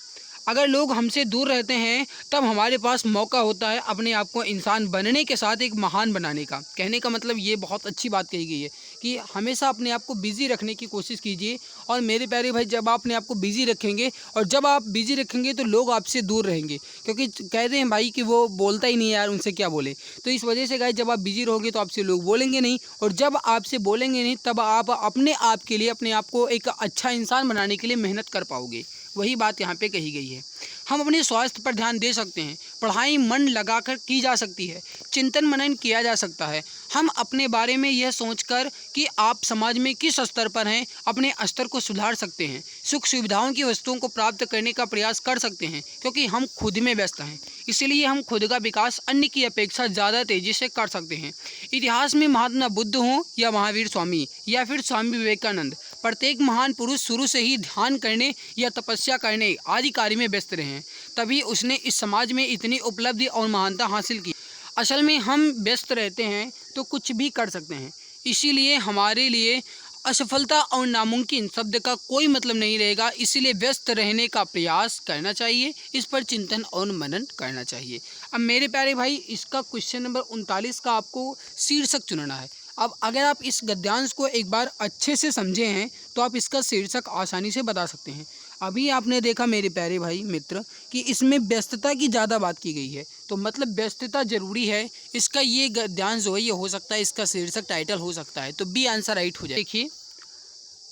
A: अगर लोग हमसे दूर रहते हैं तब हमारे पास मौका होता है अपने आप को इंसान बनने के साथ एक महान बनाने का। कहने का मतलब ये बहुत अच्छी बात कही गई है कि हमेशा अपने आप को बिज़ी रखने की कोशिश कीजिए। और मेरे प्यारे भाई, जब आप अपने आप को बिज़ी रखेंगे और जब आप बिज़ी रखेंगे तो लोग आपसे दूर रहेंगे, क्योंकि कहते हैं भाई कि वो बोलता ही नहीं यार, उनसे क्या बोले। तो इस वजह से गाइस, जब आप बिज़ी रहोगे तो आपसे लोग बोलेंगे नहीं, और जब आपसे बोलेंगे नहीं तब आप अपने आप के लिए, अपने आप को एक अच्छा इंसान बनाने के लिए मेहनत कर पाओगे। वही बात यहाँ पे कही गई है। हम अपने स्वास्थ्य पर ध्यान दे सकते हैं, पढ़ाई मन लगाकर की जा सकती है, चिंतन मनन किया जा सकता है। हम अपने बारे में यह सोचकर कि आप समाज में किस स्तर पर हैं, अपने स्तर को सुधार सकते हैं। सुख सुविधाओं की वस्तुओं को प्राप्त करने का प्रयास कर सकते हैं, क्योंकि हम खुद में व्यस्त हैं। इसलिए हम खुद का विकास अन्य की अपेक्षा ज़्यादा तेज़ी से कर सकते हैं। इतिहास में महात्मा बुद्ध हों या महावीर स्वामी या फिर स्वामी विवेकानंद, प्रत्येक महान पुरुष शुरू से ही ध्यान करने या तपस्या करने आदि कार्य में व्यस्त रहे हैं, तभी उसने इस समाज में इतनी उपलब्धि और महानता हासिल की। असल में हम व्यस्त रहते हैं तो कुछ भी कर सकते हैं। इसीलिए हमारे लिए असफलता और नामुमकिन शब्द का कोई मतलब नहीं रहेगा, इसीलिए व्यस्त रहने का प्रयास करना चाहिए, इस पर चिंतन और मनन करना चाहिए। अब मेरे प्यारे भाई, इसका क्वेश्चन नंबर 39 का आपको शीर्षक चुनना है। अब अगर आप इस गद्यांश को एक बार अच्छे से समझे हैं तो आप इसका शीर्षक आसानी से बता सकते हैं। अभी आपने देखा मेरे प्यारे भाई मित्र कि इसमें व्यस्तता की ज़्यादा बात की गई है, तो मतलब व्यस्तता जरूरी है। इसका ये गद्यांश जो है ये हो सकता है, इसका शीर्षक टाइटल हो सकता है, तो बी आंसर राइट हो जाए। देखिए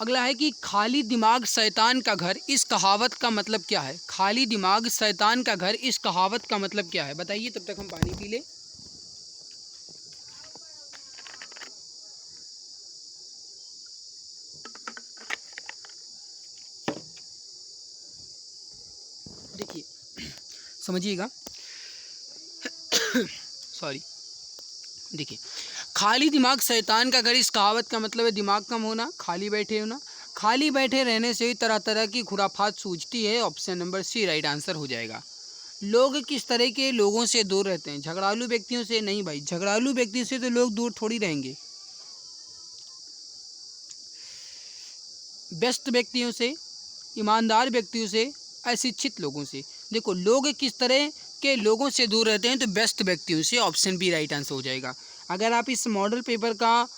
A: अगला है कि खाली दिमाग शैतान का घर, इस कहावत का मतलब क्या है? खाली दिमाग शैतान का घर, इस कहावत का मतलब क्या है? बताइए, तब तक हम पानी पी ले। देखिए समझिएगा सॉरी। देखिए खाली दिमाग शैतान का घर, इस कहावत का मतलब है दिमाग कम होना, खाली बैठे होना। खाली बैठे रहने से ही तरह तरह की खुराफात सूझती है। Option number C right answer हो जाएगा। लोग किस तरह के लोगों से दूर रहते हैं? झगड़ालू व्यक्तियों से नहीं भाई, झगड़ालू व्यक्ति से तो लोग दूर थोड़ी रहेंगे। व्यस्त व्यक्तियों से, ईमानदार व्यक्तियों से, अशिक्षित लोगों से। देखो लोग किस तरह के लोगों से दूर रहते हैं, तो व्यस्त व्यक्तियों से। ऑप्शन बी राइट आंसर हो जाएगा। अगर आप इस मॉडल पेपर का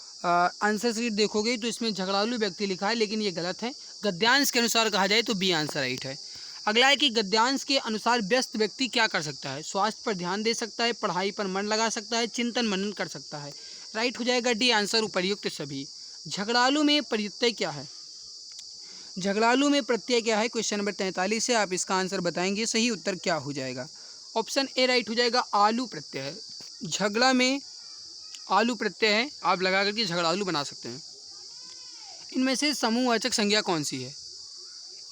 A: आंसर शीट देखोगे तो इसमें झगड़ालू व्यक्ति लिखा है, लेकिन ये गलत है। गद्यांश के अनुसार कहा जाए तो बी आंसर राइट है। अगला है कि गद्यांश के अनुसार व्यस्त व्यक्ति क्या कर सकता है? स्वास्थ्य पर ध्यान दे सकता है, पढ़ाई पर मन लगा सकता है, चिंतन मनन कर सकता है। राइट हो जाएगा डी आंसर उपर्युक्त सभी। झगड़ालू में प्रत्यय क्या है? झगड़ालू में प्रत्यय क्या है? क्वेश्चन नंबर 43 है, आप इसका आंसर बताएंगे। सही उत्तर क्या हो जाएगा? ऑप्शन ए राइट हो जाएगा, आलू प्रत्यय है। झगड़ा में आलू प्रत्यय है, आप लगा करके झगड़ालू बना सकते हैं। इनमें से समूहवाचक संज्ञा कौन सी है?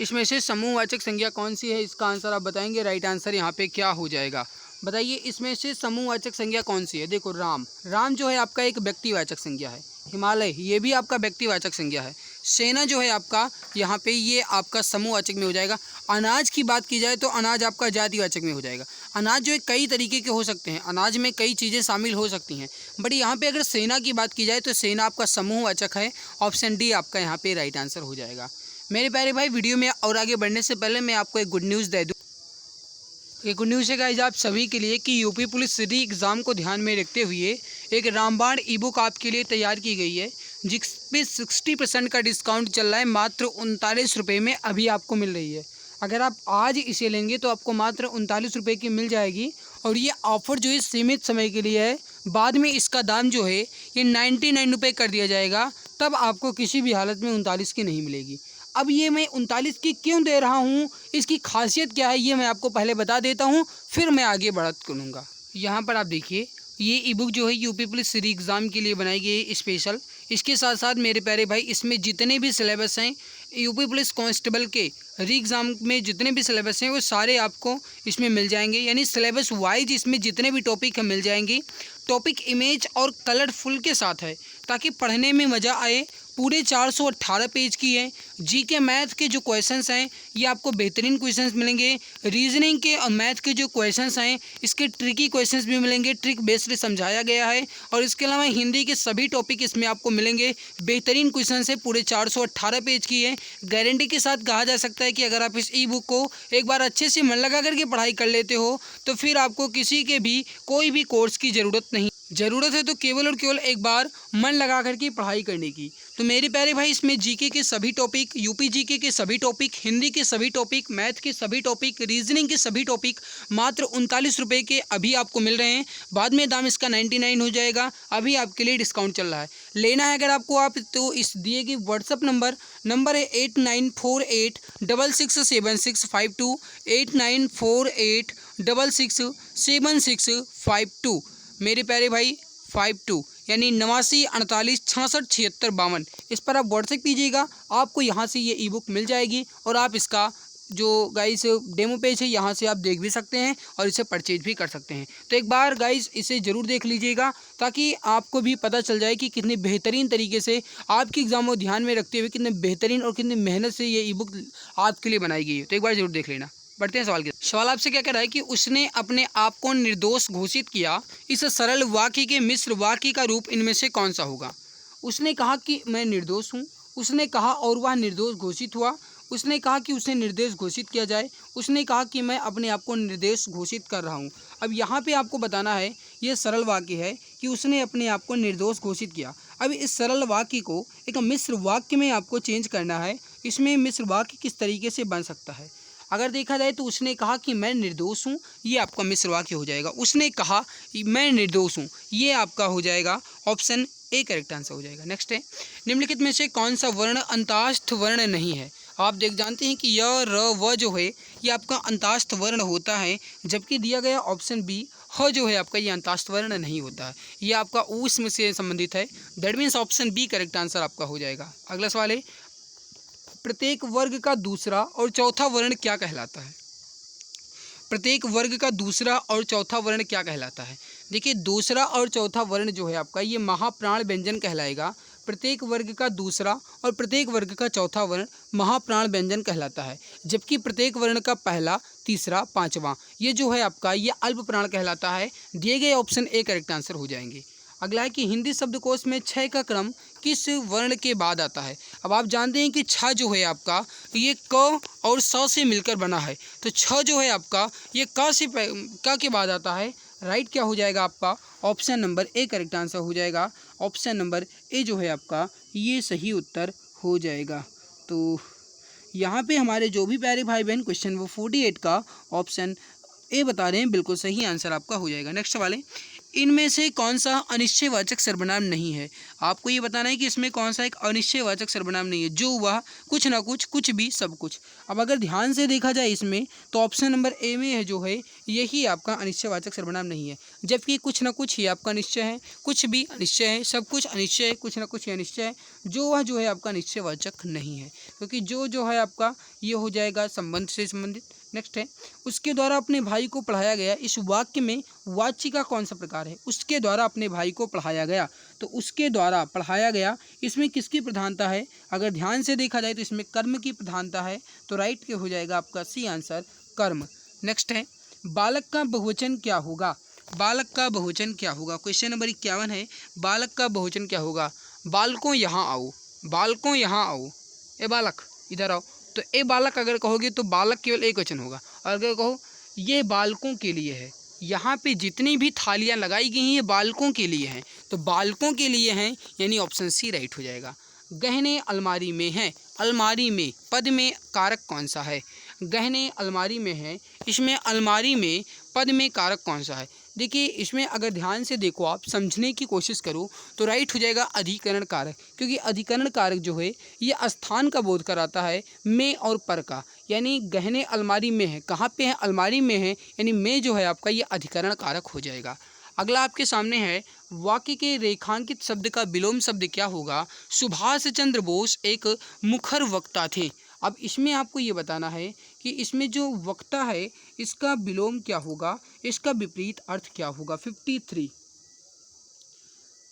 A: इसमें से समूहवाचक संज्ञा कौन सी है? इसका आंसर आप बताएंगे। राइट आंसर यहाँ पे क्या हो जाएगा? बताइए इसमें से समूहवाचक संज्ञा कौन सी है? देखो राम, राम जो है आपका एक व्यक्तिवाचक संज्ञा है। हिमालय, ये भी आपका व्यक्तिवाचक संज्ञा है। सेना जो है आपका यहाँ पे ये आपका समूहवाचक में हो जाएगा। अनाज की बात की जाए तो अनाज आपका जातिवाचक में हो जाएगा। अनाज जो है कई तरीके के हो सकते हैं, अनाज में कई चीज़ें शामिल हो सकती हैं, बट यहाँ पे अगर सेना की बात की जाए तो सेना आपका समूहवाचक है। ऑप्शन डी आपका यहाँ पे राइट आंसर हो जाएगा। मेरे प्यारे भाई, वीडियो में और आगे बढ़ने से पहले मैं आपको एक गुड न्यूज़ दे दूँ। ये गुड न्यूज़ है गाइस आप सभी के लिए कि यूपी पुलिस री एग्ज़ाम को ध्यान में रखते हुए एक रामबाण ई बुक आपके लिए तैयार की गई है, जिस पे 60% का डिस्काउंट चल रहा है। मात्र 39 रुपये में अभी आपको मिल रही है। अगर आप आज इसे लेंगे तो आपको मात्र 39 रुपये की मिल जाएगी। और ये ऑफ़र जो है सीमित समय के लिए है, बाद में इसका दाम जो है ये 99 रुपये कर दिया जाएगा, तब आपको किसी भी हालत में 39 की नहीं मिलेगी। अब ये मैं 39 की क्यों दे रहा हूँ, इसकी खासियत क्या है, ये मैं आपको पहले बता देता हूँ, फिर मैं आगे बढ़त करूँगा। यहाँ पर आप देखिए ये ई बुक जो है यूपी पुलिस री एग्ज़ाम के लिए बनाई गई है स्पेशल। इसके साथ साथ मेरे प्यारे भाई इसमें जितने भी सिलेबस हैं यूपी पुलिस कांस्टेबल के री एग्ज़ाम में जितने भी सिलेबस हैं वो सारे आपको इसमें मिल जाएंगे। यानी सिलेबस वाइज इसमें जितने भी टॉपिक हैं मिल जाएंगे। टॉपिक इमेज और कलरफुल के साथ है ताकि पढ़ने में मज़ा आए। पूरे 418 पेज की है। जीके मैथ के जो क्वेश्चंस हैं ये आपको बेहतरीन क्वेश्चंस मिलेंगे। रीजनिंग के और मैथ के जो क्वेश्चंस हैं इसके ट्रिकी क्वेश्चंस भी मिलेंगे, ट्रिक बेस्ड समझाया गया है। और इसके अलावा हिंदी के सभी टॉपिक इसमें आपको मिलेंगे। बेहतरीन क्वेश्चंस है, पूरे 418 पेज की है। गारंटी के साथ कहा जा सकता है कि अगर आप इस ई बुक को एक बार अच्छे से मन लगा करके पढ़ाई कर लेते हो तो फिर आपको किसी के भी कोई भी कोर्स की ज़रूरत नहीं। ज़रूरत है तो केवल और केवल एक बार मन लगा करके पढ़ाई करने की। तो मेरे प्यारे भाई इसमें जीके के सभी टॉपिक, यूपी जीके के सभी टॉपिक, हिंदी के सभी टॉपिक, मैथ के सभी टॉपिक, रीजनिंग के सभी टॉपिक मात्र 39 रुपये के अभी आपको मिल रहे हैं। बाद में दाम इसका 99 हो जाएगा। अभी आपके लिए डिस्काउंट चल रहा है। लेना है अगर आपको आप तो इस दिए गए व्हाट्सअप नंबर है 8948667652 8948667652। मेरे प्यारे भाई 52 यानी 89 48 66 76 52 इस पर आप व्हाट्सएप कीजिएगा। आपको यहाँ से ये ई बुक मिल जाएगी और आप इसका जो गाइस डेमो पेज है यहाँ से आप देख भी सकते हैं और इसे परचेज भी कर सकते हैं। तो एक बार गाइस इसे ज़रूर देख लीजिएगा ताकि आपको भी पता चल जाए कि कितने बेहतरीन तरीके से आपके एग्ज़ाम को ध्यान में रखते हुए कितने बेहतरीन और कितनी मेहनत से ये ई बुक आपके लिए बनाई गई है। तो एक बार ज़रूर देख लेना। बढ़ते हैं सवाल के। सवाल आपसे क्या कह रहा है कि उसने अपने आप को निर्दोष घोषित किया। इस सरल वाक्य के मिश्र वाक्य का रूप इनमें से कौन सा होगा? उसने कहा कि मैं निर्दोष हूँ उसने कहा और वह निर्दोष घोषित हुआ। उसने कहा कि उसे निर्दोष घोषित किया जाए। उसने कहा कि मैं अपने आप को निर्दोष घोषित कर रहा हूँ। अब यहाँ पे आपको बताना है, ये सरल वाक्य है कि उसने अपने आप को निर्दोष घोषित किया। अब इस सरल वाक्य को एक मिश्र वाक्य में आपको चेंज करना है। इसमें मिश्र वाक्य किस तरीके से बन सकता है? अगर देखा जाए तो उसने कहा कि मैं निर्दोष हूँ, ये आपका मिश्र वाक्य हो जाएगा। उसने कहा मैं निर्दोष हूँ, ये आपका हो जाएगा ऑप्शन ए करेक्ट आंसर हो जाएगा। नेक्स्ट है, निम्नलिखित में से कौन सा वर्ण अंतःस्थ वर्ण नहीं है? आप जानते हैं कि य र व जो है ये आपका अंतःस्थ वर्ण होता है, जबकि दिया गया ऑप्शन बी ह जो है आपका ये अंतःस्थ वर्ण नहीं होता है, ये आपका ऊष्म से संबंधित है। That means option B correct answer आपका हो जाएगा। अगला सवाल है, प्रत्येक वर्ग का दूसरा और चौथा वर्ण क्या कहलाता है? प्रत्येक वर्ग का दूसरा और चौथा वर्ण क्या कहलाता है? देखिए, दूसरा और चौथा वर्ण जो है आपका ये महाप्राण व्यंजन कहलाएगा। प्रत्येक वर्ग का दूसरा और प्रत्येक वर्ग का चौथा वर्ण महाप्राण व्यंजन कहलाता है, जबकि प्रत्येक वर्ण का पहला, तीसरा, पांचवा ये जो है आपका ये अल्प प्राण कहलाता है। दिए गए ऑप्शन ए करेक्ट आंसर हो जाएंगे। अगला है कि हिंदी शब्दकोश में छ का क्रम किस वर्ण के बाद आता है? अब आप जानते हैं कि छ जो है आपका ये क और स से मिलकर बना है, तो छ जो है आपका ये क के बाद आता है। राइट क्या हो जाएगा आपका? Option number A correct answer हो जाएगा। ऑप्शन नंबर ए जो है आपका ये सही उत्तर हो जाएगा। तो यहाँ पे हमारे जो भी प्यारे भाई बहन क्वेश्चन वो 48 का ऑप्शन ए बता रहे हैं, बिल्कुल सही आंसर आपका हो जाएगा। नेक्स्ट सवाल है, इनमें से कौन सा अनिश्चयवाचक सर्वनाम नहीं है? आपको ये बताना है कि इसमें कौन सा एक अनिश्चयवाचक सर्वनाम नहीं है, जो वह कुछ ना कुछ, कुछ भी, सब कुछ। अब अगर ध्यान से देखा जाए इसमें तो ऑप्शन नंबर ए में है जो है यही आपका अनिश्चयवाचक सर्वनाम नहीं है, जबकि कुछ ना कुछ ही आपका निश्चय है, कुछ भी अनिश्चय है, सब कुछ अनिश्चय है, कुछ ना कुछ ही अनिश्चय है, जो वह जो है आपका निश्चयवाचक नहीं है, क्योंकि जो है आपका ये हो जाएगा संबंध से संबंधित। नेक्स्ट है, उसके द्वारा अपने भाई को पढ़ाया गया, इस वाक्य में वाच्य का कौन सा प्रकार है? उसके द्वारा अपने भाई को पढ़ाया गया, तो उसके द्वारा पढ़ाया गया इसमें किसकी प्रधानता है? अगर ध्यान से देखा जाए तो इसमें कर्म की प्रधानता है, तो राइट के हो जाएगा आपका सी आंसर कर्म। नेक्स्ट है, बालक का बहुवचन क्या होगा? बालक का बहुवचन क्या होगा? क्वेश्चन नंबर 51 है, बालक का बहुवचन क्या होगा? बालकों यहाँ आओ, बालकों यहाँ आओ, ए बालक इधर आओ। तो ए बालक अगर कहोगे तो बालक केवल एक वचन होगा, और अगर कहो ये बालकों के लिए है, यहाँ पे जितनी भी थालियाँ लगाई गई हैं ये बालकों के लिए हैं, तो बालकों के लिए हैं, यानी ऑप्शन सी राइट हो जाएगा। गहने अलमारी में हैं, अलमारी में पद में कारक कौन सा है? गहने अलमारी में हैं, इसमें अलमारी में पद में कारक कौन सा है? देखिए, इसमें अगर ध्यान से देखो, आप समझने की कोशिश करो तो राइट हो जाएगा अधिकरण कारक, क्योंकि अधिकरण कारक जो है ये स्थान का बोध कराता है, में और पर का, यानी गहने अलमारी में है, कहाँ पे है? अलमारी में है, यानी में जो है आपका ये अधिकरण कारक हो जाएगा। अगला आपके सामने है, वाक्य के रेखांकित शब्द का विलोम शब्द क्या होगा? सुभाष चंद्र बोस एक मुखर वक्ता थे। अब इसमें आपको ये बताना है कि इसमें जो वक्ता है इसका विलोम क्या होगा, इसका विपरीत अर्थ क्या होगा। 53।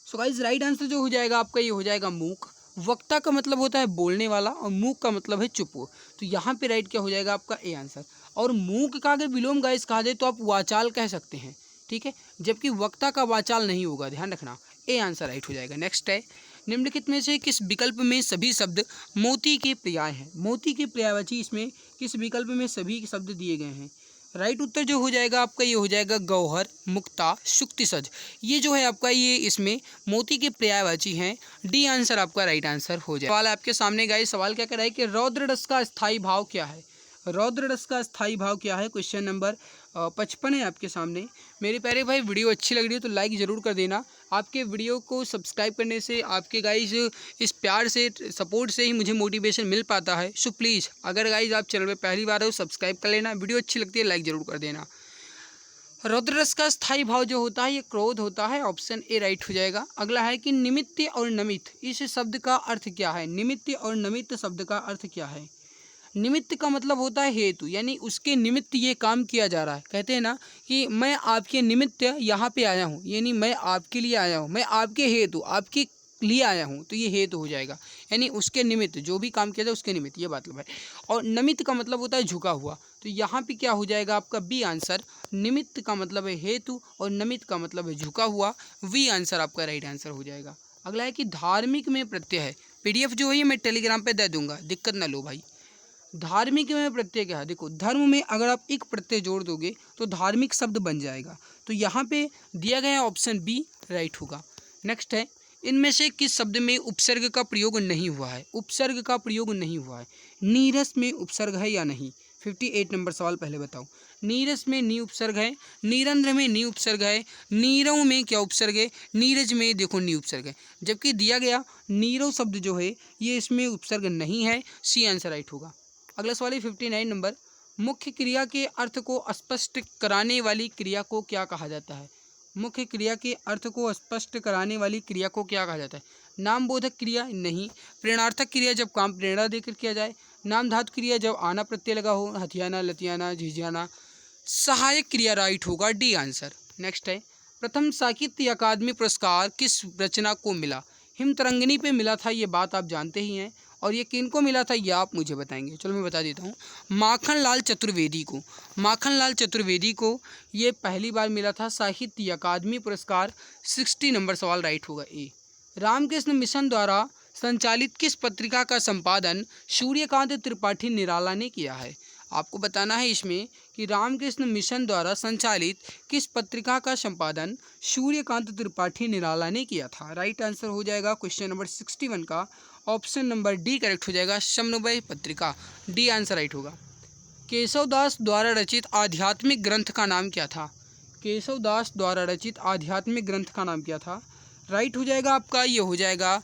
A: सो गाइस, राइट आंसर जो हो जाएगा आपका ये हो जाएगा मूक। वक्ता का मतलब होता है बोलने वाला और मूक का मतलब है चुप। तो यहाँ पे राइट क्या हो जाएगा आपका ए आंसर। और मूक का अगर विलोम गाइस कहा जाए तो आप वाचाल कह सकते हैं, ठीक है, जबकि वक्ता का वाचाल नहीं होगा, ध्यान रखना। ए आंसर राइट हो जाएगा। नेक्स्ट है, निम्नलिखित में से किस विकल्प में सभी शब्द मोती के पर्याय हैं? मोती के पर्यायवाची इसमें किस विकल्प में सभी शब्द दिए गए हैं? राइट उत्तर जो हो जाएगा आपका ये हो जाएगा गौहर, मुक्ता, शुक्तिसज, ये जो है आपका ये इसमें मोती के पर्यायवाची हैं। डी आंसर आपका राइट आंसर हो जाएगा। सवाल आपके सामने गाइस, सवाल क्या कर रहा है कि रौद्र रस का स्थायी भाव क्या है? रौद्र रस का स्थायी भाव क्या है? क्वेश्चन नंबर 55 है आपके सामने। मेरे प्यारे भाई, वीडियो अच्छी लग रही है तो लाइक ज़रूर कर देना। आपके वीडियो को सब्सक्राइब करने से, आपके गाइज इस प्यार से, सपोर्ट से ही मुझे मोटिवेशन मिल पाता है। सो प्लीज़, अगर गाइज आप चैनल पे पहली बार हो सब्सक्राइब कर लेना, वीडियो अच्छी लगती है लाइक ज़रूर कर देना। रौद्र रस का स्थायी भाव जो होता है ये क्रोध होता है, ऑप्शन ए राइट हो जाएगा। अगला है कि निमित्त और नमित, इस शब्द का अर्थ क्या है? निमित्त और नमित शब्द का अर्थ क्या है? निमित्त का मतलब होता है हेतु, यानी उसके निमित्त ये काम किया जा रहा है। कहते हैं ना कि मैं आपके निमित्त यहाँ पे आया हूँ, यानी मैं आपके लिए आया हूँ, मैं आपके हेतु, आपके लिए आया हूँ, तो ये हेतु हो जाएगा, यानी उसके निमित्त जो भी काम किया जाए उसके निमित्त, ये मतलब है। और निमित्त का मतलब होता है झुका हुआ, तो यहाँ पे क्या हो जाएगा आपका बी आंसर। निमित्त का मतलब है हेतु और निमित्त का मतलब है झुका हुआ, वी आंसर आपका राइट आंसर हो जाएगा। अगला है कि धार्मिक में प्रत्यय है, PDF जो है ये मैं टेलीग्राम पे दे दूंगा, दिक्कत ना लो भाई। धार्मिक में प्रत्यय क्या है, देखो धर्म में अगर आप एक प्रत्यय जोड़ दोगे तो धार्मिक शब्द बन जाएगा, तो यहाँ पे दिया गया ऑप्शन बी राइट होगा। नेक्स्ट है, इनमें से किस शब्द में उपसर्ग का प्रयोग नहीं हुआ है, उपसर्ग का प्रयोग नहीं हुआ है। नीरस में उपसर्ग है या नहीं, 58 नंबर सवाल पहले बताओ। नीरस में नी उपसर्ग है, नीरंद्र में नी उपसर्ग है, नीरव में क्या उपसर्ग है, नीरज में देखो नी उपसर्ग है, जबकि दिया गया नीरव शब्द जो है ये इसमें उपसर्ग नहीं है, सी आंसर राइट होगा। अगला सवाल है 59 नंबर, मुख्य क्रिया के अर्थ को स्पष्ट कराने वाली क्रिया को क्या कहा जाता है। मुख्य क्रिया के अर्थ को स्पष्ट कराने वाली क्रिया को क्या कहा जाता है। नामबोधक क्रिया नहीं, प्रेरणार्थक क्रिया जब काम प्रेरणा देकर किया जाए, नाम धातु क्रिया जब आना प्रत्यय लगा हो, हथियाना लतियाना झिझियाना, सहायक क्रिया राइट होगा, डी आंसर। नेक्स्ट है, प्रथम साहित्य अकादमी पुरस्कार किस रचना को मिला। हिमतरंगिनी पे मिला था, ये बात आप जानते ही हैं, और ये किनको मिला था ये आप मुझे बताएंगे। चलो मैं बता देता हूँ, माखनलाल चतुर्वेदी को, माखनलाल चतुर्वेदी को ये पहली बार मिला था साहित्य अकादमी पुरस्कार। 60 नंबर सवाल राइट होगा, ए। रामकृष्ण मिशन द्वारा संचालित किस पत्रिका का संपादन सूर्यकांत त्रिपाठी निराला ने किया है। आपको बताना है इसमें कि रामकृष्ण मिशन द्वारा संचालित किस पत्रिका का संपादन सूर्यकांत त्रिपाठी निराला ने किया था। राइट आंसर हो जाएगा क्वेश्चन नंबर 61 का ऑप्शन नंबर डी करेक्ट हो जाएगा, समन्वय पत्रिका, डी आंसर राइट होगा। केशवदास द्वारा रचित आध्यात्मिक ग्रंथ का नाम क्या था। केशवदास द्वारा रचित आध्यात्मिक ग्रंथ का नाम क्या था। राइट हो जाएगा आपका, ये हो जाएगा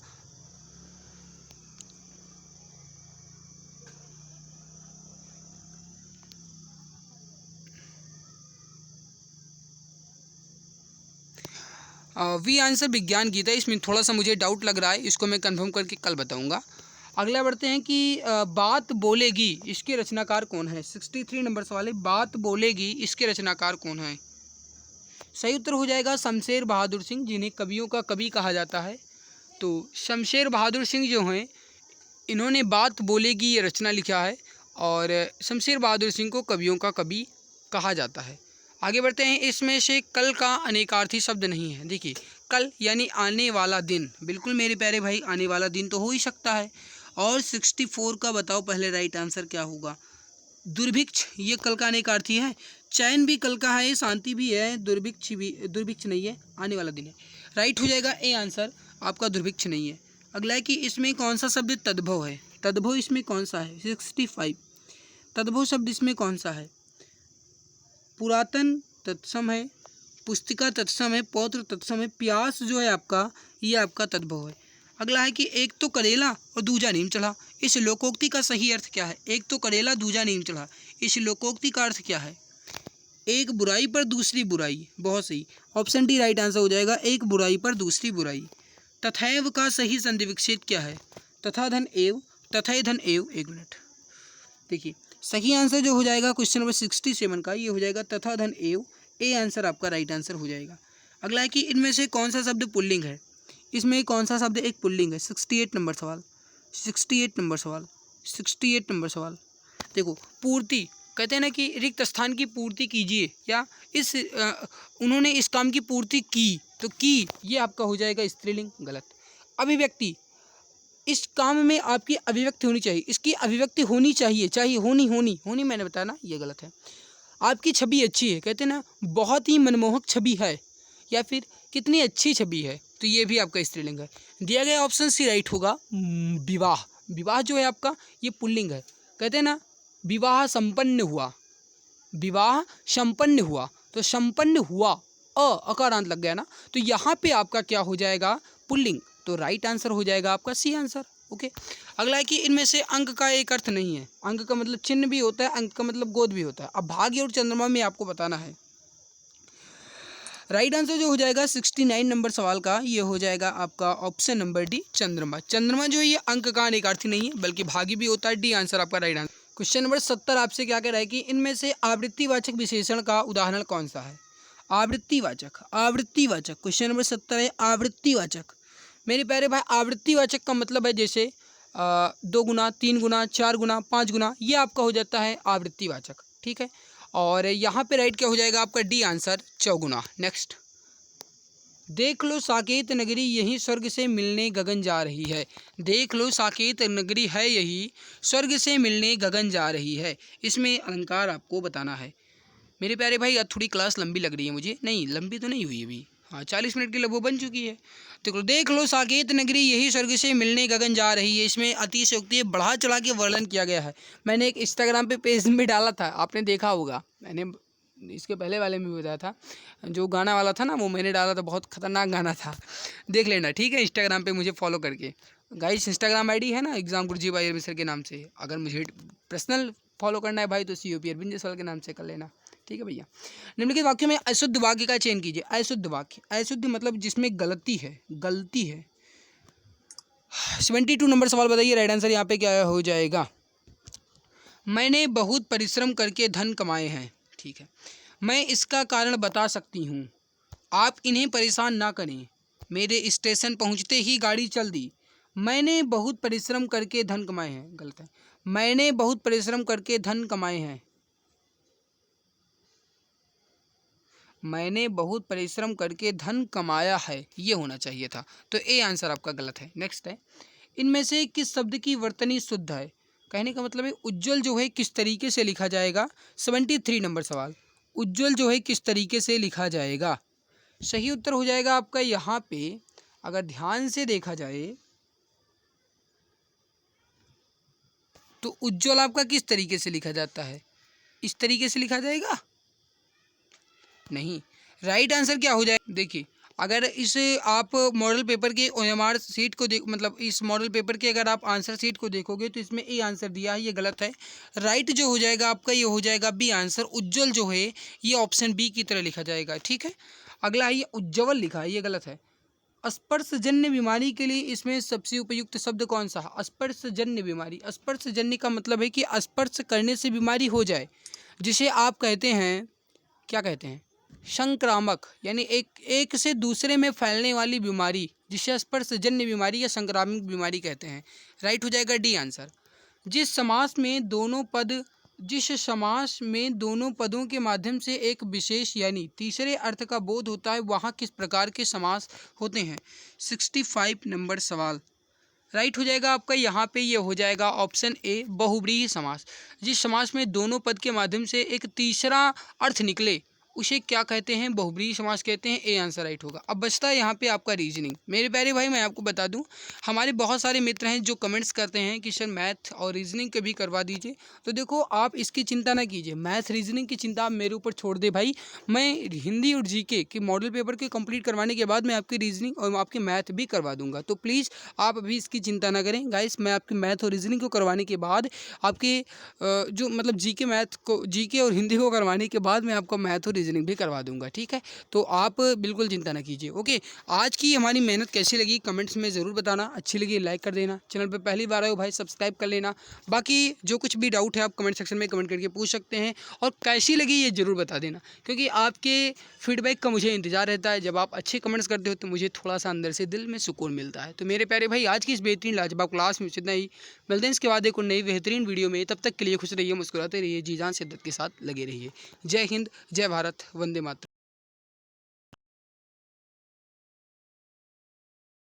A: वी आंसर विज्ञान गीता। इसमें थोड़ा सा मुझे डाउट लग रहा है, इसको मैं कंफर्म करके कल बताऊंगा। अगला बढ़ते हैं कि बात बोलेगी इसके रचनाकार कौन है। 63 नंबर सवाल है, बात बोलेगी इसके रचनाकार कौन है। सही उत्तर हो जाएगा शमशेर बहादुर सिंह, जिन्हें कवियों का कवि कहा जाता है। तो शमशेर बहादुर सिंह जो हैं इन्होंने बात बोलेगी ये रचना लिखा है, और शमशेर बहादुर सिंह को कवियों का कवि कहा जाता है। आगे बढ़ते हैं, इसमें से कल का अनेकार्थी शब्द नहीं है। देखिए कल यानी आने वाला दिन, बिल्कुल मेरे प्यारे भाई आने वाला दिन तो हो ही सकता है। और 64 का बताओ पहले राइट आंसर क्या होगा। दुर्भिक्ष ये कल का अनेकार्थी है, चैन भी कल का है, शांति भी है, दुर्भिक्ष भी, दुर्भिक्ष नहीं है, आने वाला दिन है। राइट हो जाएगा ए आंसर आपका, दुर्भिक्ष नहीं है। अगला है कि इसमें कौन सा शब्द तद्भव है। तद्भव इसमें कौन सा है, 65 तद्भव शब्द इसमें कौन सा है। पुरातन तत्सम है, पुस्तिका तत्सम है, पौत्र तत्सम है, प्यास जो है आपका ये आपका तद्भव है। अगला है कि एक तो करेला और दूजा नीम चढ़ा, इस लोकोक्ति का सही अर्थ क्या है। एक तो करेला दूजा नीम चढ़ा, इस लोकोक्ति का अर्थ क्या है। एक बुराई पर दूसरी बुराई, बहुत सही, ऑप्शन डी राइट आंसर हो जाएगा, एक बुराई पर दूसरी बुराई। तथैव का सही संधि विच्छेद क्या है। तथा धन एव, तथै धन एव, एक मिनट देखिए सही आंसर जो हो जाएगा क्वेश्चन नंबर 67 का ये हो जाएगा तथा धन एव, ए आंसर आपका राइट आंसर हो जाएगा। अगला है कि इनमें से कौन सा शब्द पुल्लिंग है। इसमें कौन सा शब्द एक पुल्लिंग है। 68 नंबर सवाल, 68 नंबर सवाल, 68 नंबर सवाल। देखो पूर्ति कहते हैं ना कि रिक्त स्थान की पूर्ति कीजिए, या इस उन्होंने इस काम की पूर्ति की, तो की ये आपका हो जाएगा स्त्रीलिंग, गलत। अभिव्यक्ति, इस काम में आपकी अभिव्यक्ति होनी चाहिए, इसकी अभिव्यक्ति होनी चाहिए, चाहिए होनी मैंने बताया ना, ये गलत है। आपकी छवि अच्छी है, कहते हैं ना बहुत ही मनमोहक छवि है, या फिर कितनी अच्छी छवि है, तो ये भी आपका स्त्रीलिंग है। दिया गया ऑप्शन सी राइट होगा, विवाह। विवाह जो है आपका ये पुल्लिंग है, कहते हैं ना विवाह संपन्न हुआ, विवाह संपन्न हुआ, तो संपन्न हुआ अकारांत लग गया ना, तो यहाँ पे आपका क्या हो जाएगा पुल्लिंग, तो राइट आंसर हो जाएगा आपका सी आंसर। ओके, अगला है कि इनमें से अंक का एक अर्थ नहीं है। अंक का मतलब चिन्ह भी होता है, अंक का मतलब गोद भी होता है। अब भाग्य और चंद्रमा में आपको बताना है। राइट आंसर जो हो जाएगा 69 नंबर सवाल का ये हो जाएगा आपका ऑप्शन नंबर डी, चंद्रमा। चंद्रमा जो है ये अंक का अनेकार्थी नहीं है बल्कि भागी भी होता है, डी आंसर आपका राइट आंसर। क्वेश्चन नंबर 70 आपसे क्या कह रहा है कि इनमें से आवृत्तिवाचक विशेषण का उदाहरण कौन सा है। आवृत्तिवाचक, आवृत्तिवाचक, क्वेश्चन नंबर 70 है आवृत्तिवाचक। मेरे प्यारे भाई आवृत्तिवाचक का मतलब है जैसे 2 गुना, 3 गुना, 4 गुना, 5 गुना, ये आपका हो जाता है आवृत्तिवाचक, ठीक है। और यहाँ पे राइट क्या हो जाएगा आपका डी आंसर, चौगुना। नेक्स्ट देख लो साकेत नगरी यही स्वर्ग से मिलने गगन जा रही है। देख लो साकेत नगरी है यही स्वर्ग से मिलने गगन जा रही है। इसमें अलंकार आपको बताना है। मेरे प्यारे भाई आज थोड़ी क्लास लंबी लग रही है मुझे, नहीं लंबी तो नहीं हुई अभी, हाँ 40 मिनट की लगभग बन चुकी है। तो देख लो साकेत नगरी यही स्वर्ग से मिलने गगन जा रही है। इसमें अतिशयोक्ति बढ़ा चढ़ा के वर्णन किया गया है। मैंने एक इंस्टाग्राम पे पेज में डाला था, आपने देखा होगा, मैंने इसके पहले वाले में भी बताया था, जो गाना वाला था ना वो मैंने डाला था, बहुत खतरनाक गाना था, देख लेना ठीक है। इंस्टाग्राम पे मुझे फॉलो करके गाइस, इंस्टाग्राम आईडी है ना एग्जाम गुरुजी भाई अरविंद सर के नाम से। अगर मुझे पर्सनल फॉलो करना है भाई तो COP अरविंद जयसवाल के नाम से कर लेना, ठीक है भैया। निम्नलिखित वाक्य में अशुद्ध वाक्य का चयन कीजिए। अशुद्ध वाक्य, अशुद्ध मतलब जिसमें गलती है, गलती है। 72 नंबर सवाल बताइए, राइट आंसर यहाँ पे क्या हो जाएगा। मैंने बहुत परिश्रम करके धन कमाए हैं, ठीक है। मैं इसका कारण बता सकती हूँ, आप इन्हें परेशान ना करें। मेरे स्टेशन पहुँचते ही गाड़ी चल दी। मैंने बहुत परिश्रम करके धन कमाए हैं, गलत है। मैंने बहुत परिश्रम करके धन कमाए हैं। मैंने बहुत परिश्रम करके धन कमाया है, ये होना चाहिए था। तो ए आंसर आपका गलत है। नेक्स्ट है, इनमें से किस शब्द की वर्तनी शुद्ध है। कहने का मतलब है उज्ज्वल जो है किस तरीके से लिखा जाएगा। 73 नंबर सवाल, उज्ज्वल जो है किस तरीके से लिखा जाएगा। सही उत्तर हो जाएगा आपका यहाँ पे, अगर ध्यान से देखा जाए तो उज्ज्वल आपका किस तरीके से लिखा जाता है, इस तरीके से लिखा जाएगा, नहीं। राइट आंसर क्या हो जाए, देखिए अगर इस आप मॉडल पेपर के OMR सीट को मतलब इस मॉडल पेपर के अगर आप आंसर सीट को देखोगे तो इसमें ए आंसर दिया है, ये गलत है। राइट जो हो जाएगा आपका ये हो जाएगा बी आंसर। उज्ज्वल जो है ये ऑप्शन बी की तरह लिखा जाएगा, ठीक है। अगला है ये उज्ज्वल लिखा है, ये गलत है। स्पर्शजन्य बीमारी के लिए इसमें सबसे उपयुक्त शब्द कौन सा है। स्पर्शजन्य बीमारी, स्पर्शजन्य का मतलब है कि स्पर्श करने से बीमारी हो जाए, जिसे आप कहते हैं, क्या कहते हैं, संक्रामक, यानी एक से दूसरे में फैलने वाली बीमारी, जिसे स्पर्शजन्य बीमारी या संक्रामक बीमारी कहते हैं। राइट हो जाएगा डी आंसर। जिस समास में दोनों पदों के माध्यम से एक विशेष यानी तीसरे अर्थ का बोध होता है, वहाँ किस प्रकार के समास होते हैं। 65 नंबर सवाल, राइट हो जाएगा आपका यहाँ पे, ये हो जाएगा ऑप्शन ए बहुव्रीहि समास। जिस समास में दोनों पद के माध्यम से एक तीसरा अर्थ निकले उसे क्या कहते हैं, बहुव्रीहि समास कहते हैं। ए आंसर राइट होगा। अब बचता है यहाँ पे आपका रीजनिंग। मेरे प्यारे भाई मैं आपको बता दूं, हमारे बहुत सारे मित्र हैं जो कमेंट्स करते हैं कि सर मैथ और रीजनिंग कभी करवा दीजिए। तो देखो आप इसकी चिंता ना कीजिए, मैथ रीजनिंग की चिंता आप मेरे ऊपर छोड़ दे भाई। मैं हिंदी और GK के मॉडल पेपर के कंप्लीट करवाने के बाद मैं आपकी रीजनिंग और आपके मैथ भी करवा दूंगा। तो प्लीज़ आप अभी इसकी चिंता ना करें गाइस। मैं आपके मैथ और रीजनिंग को करवाने के बाद आपके जो मतलब GK और हिंदी को करवाने के बाद मैं आपको मैथ और रीजनिंग भी करवा दूंगा, ठीक है। तो आप बिल्कुल चिंता ना कीजिए। ओके, आज की हमारी मेहनत कैसी लगी कमेंट्स में ज़रूर बताना। अच्छी लगी लाइक कर देना, चैनल पर पहली बार आए हो भाई सब्सक्राइब कर लेना। बाकी जो कुछ भी डाउट है आप कमेंट सेक्शन में कमेंट करके पूछ सकते हैं, और कैसी लगी ये ज़रूर बता देना, क्योंकि आपके फीडबैक का मुझे इंतजार रहता है। जब आप अच्छे कमेंट्स करते हो तो मुझे थोड़ा सा अंदर से दिल में सुकून मिलता है। तो मेरे प्यारे भाई आज की इस बेहतरीन लाजवाब क्लास में इतना ही। मिलते हैं इसके बाद एक नई बेहतरीन वीडियो में। तब तक के लिए खुश रहिए, मुस्कुराते रहिए, जी जान शिद्दत के साथ लगे रहिए। जय हिंद, जय भारत, वंदे मातरम।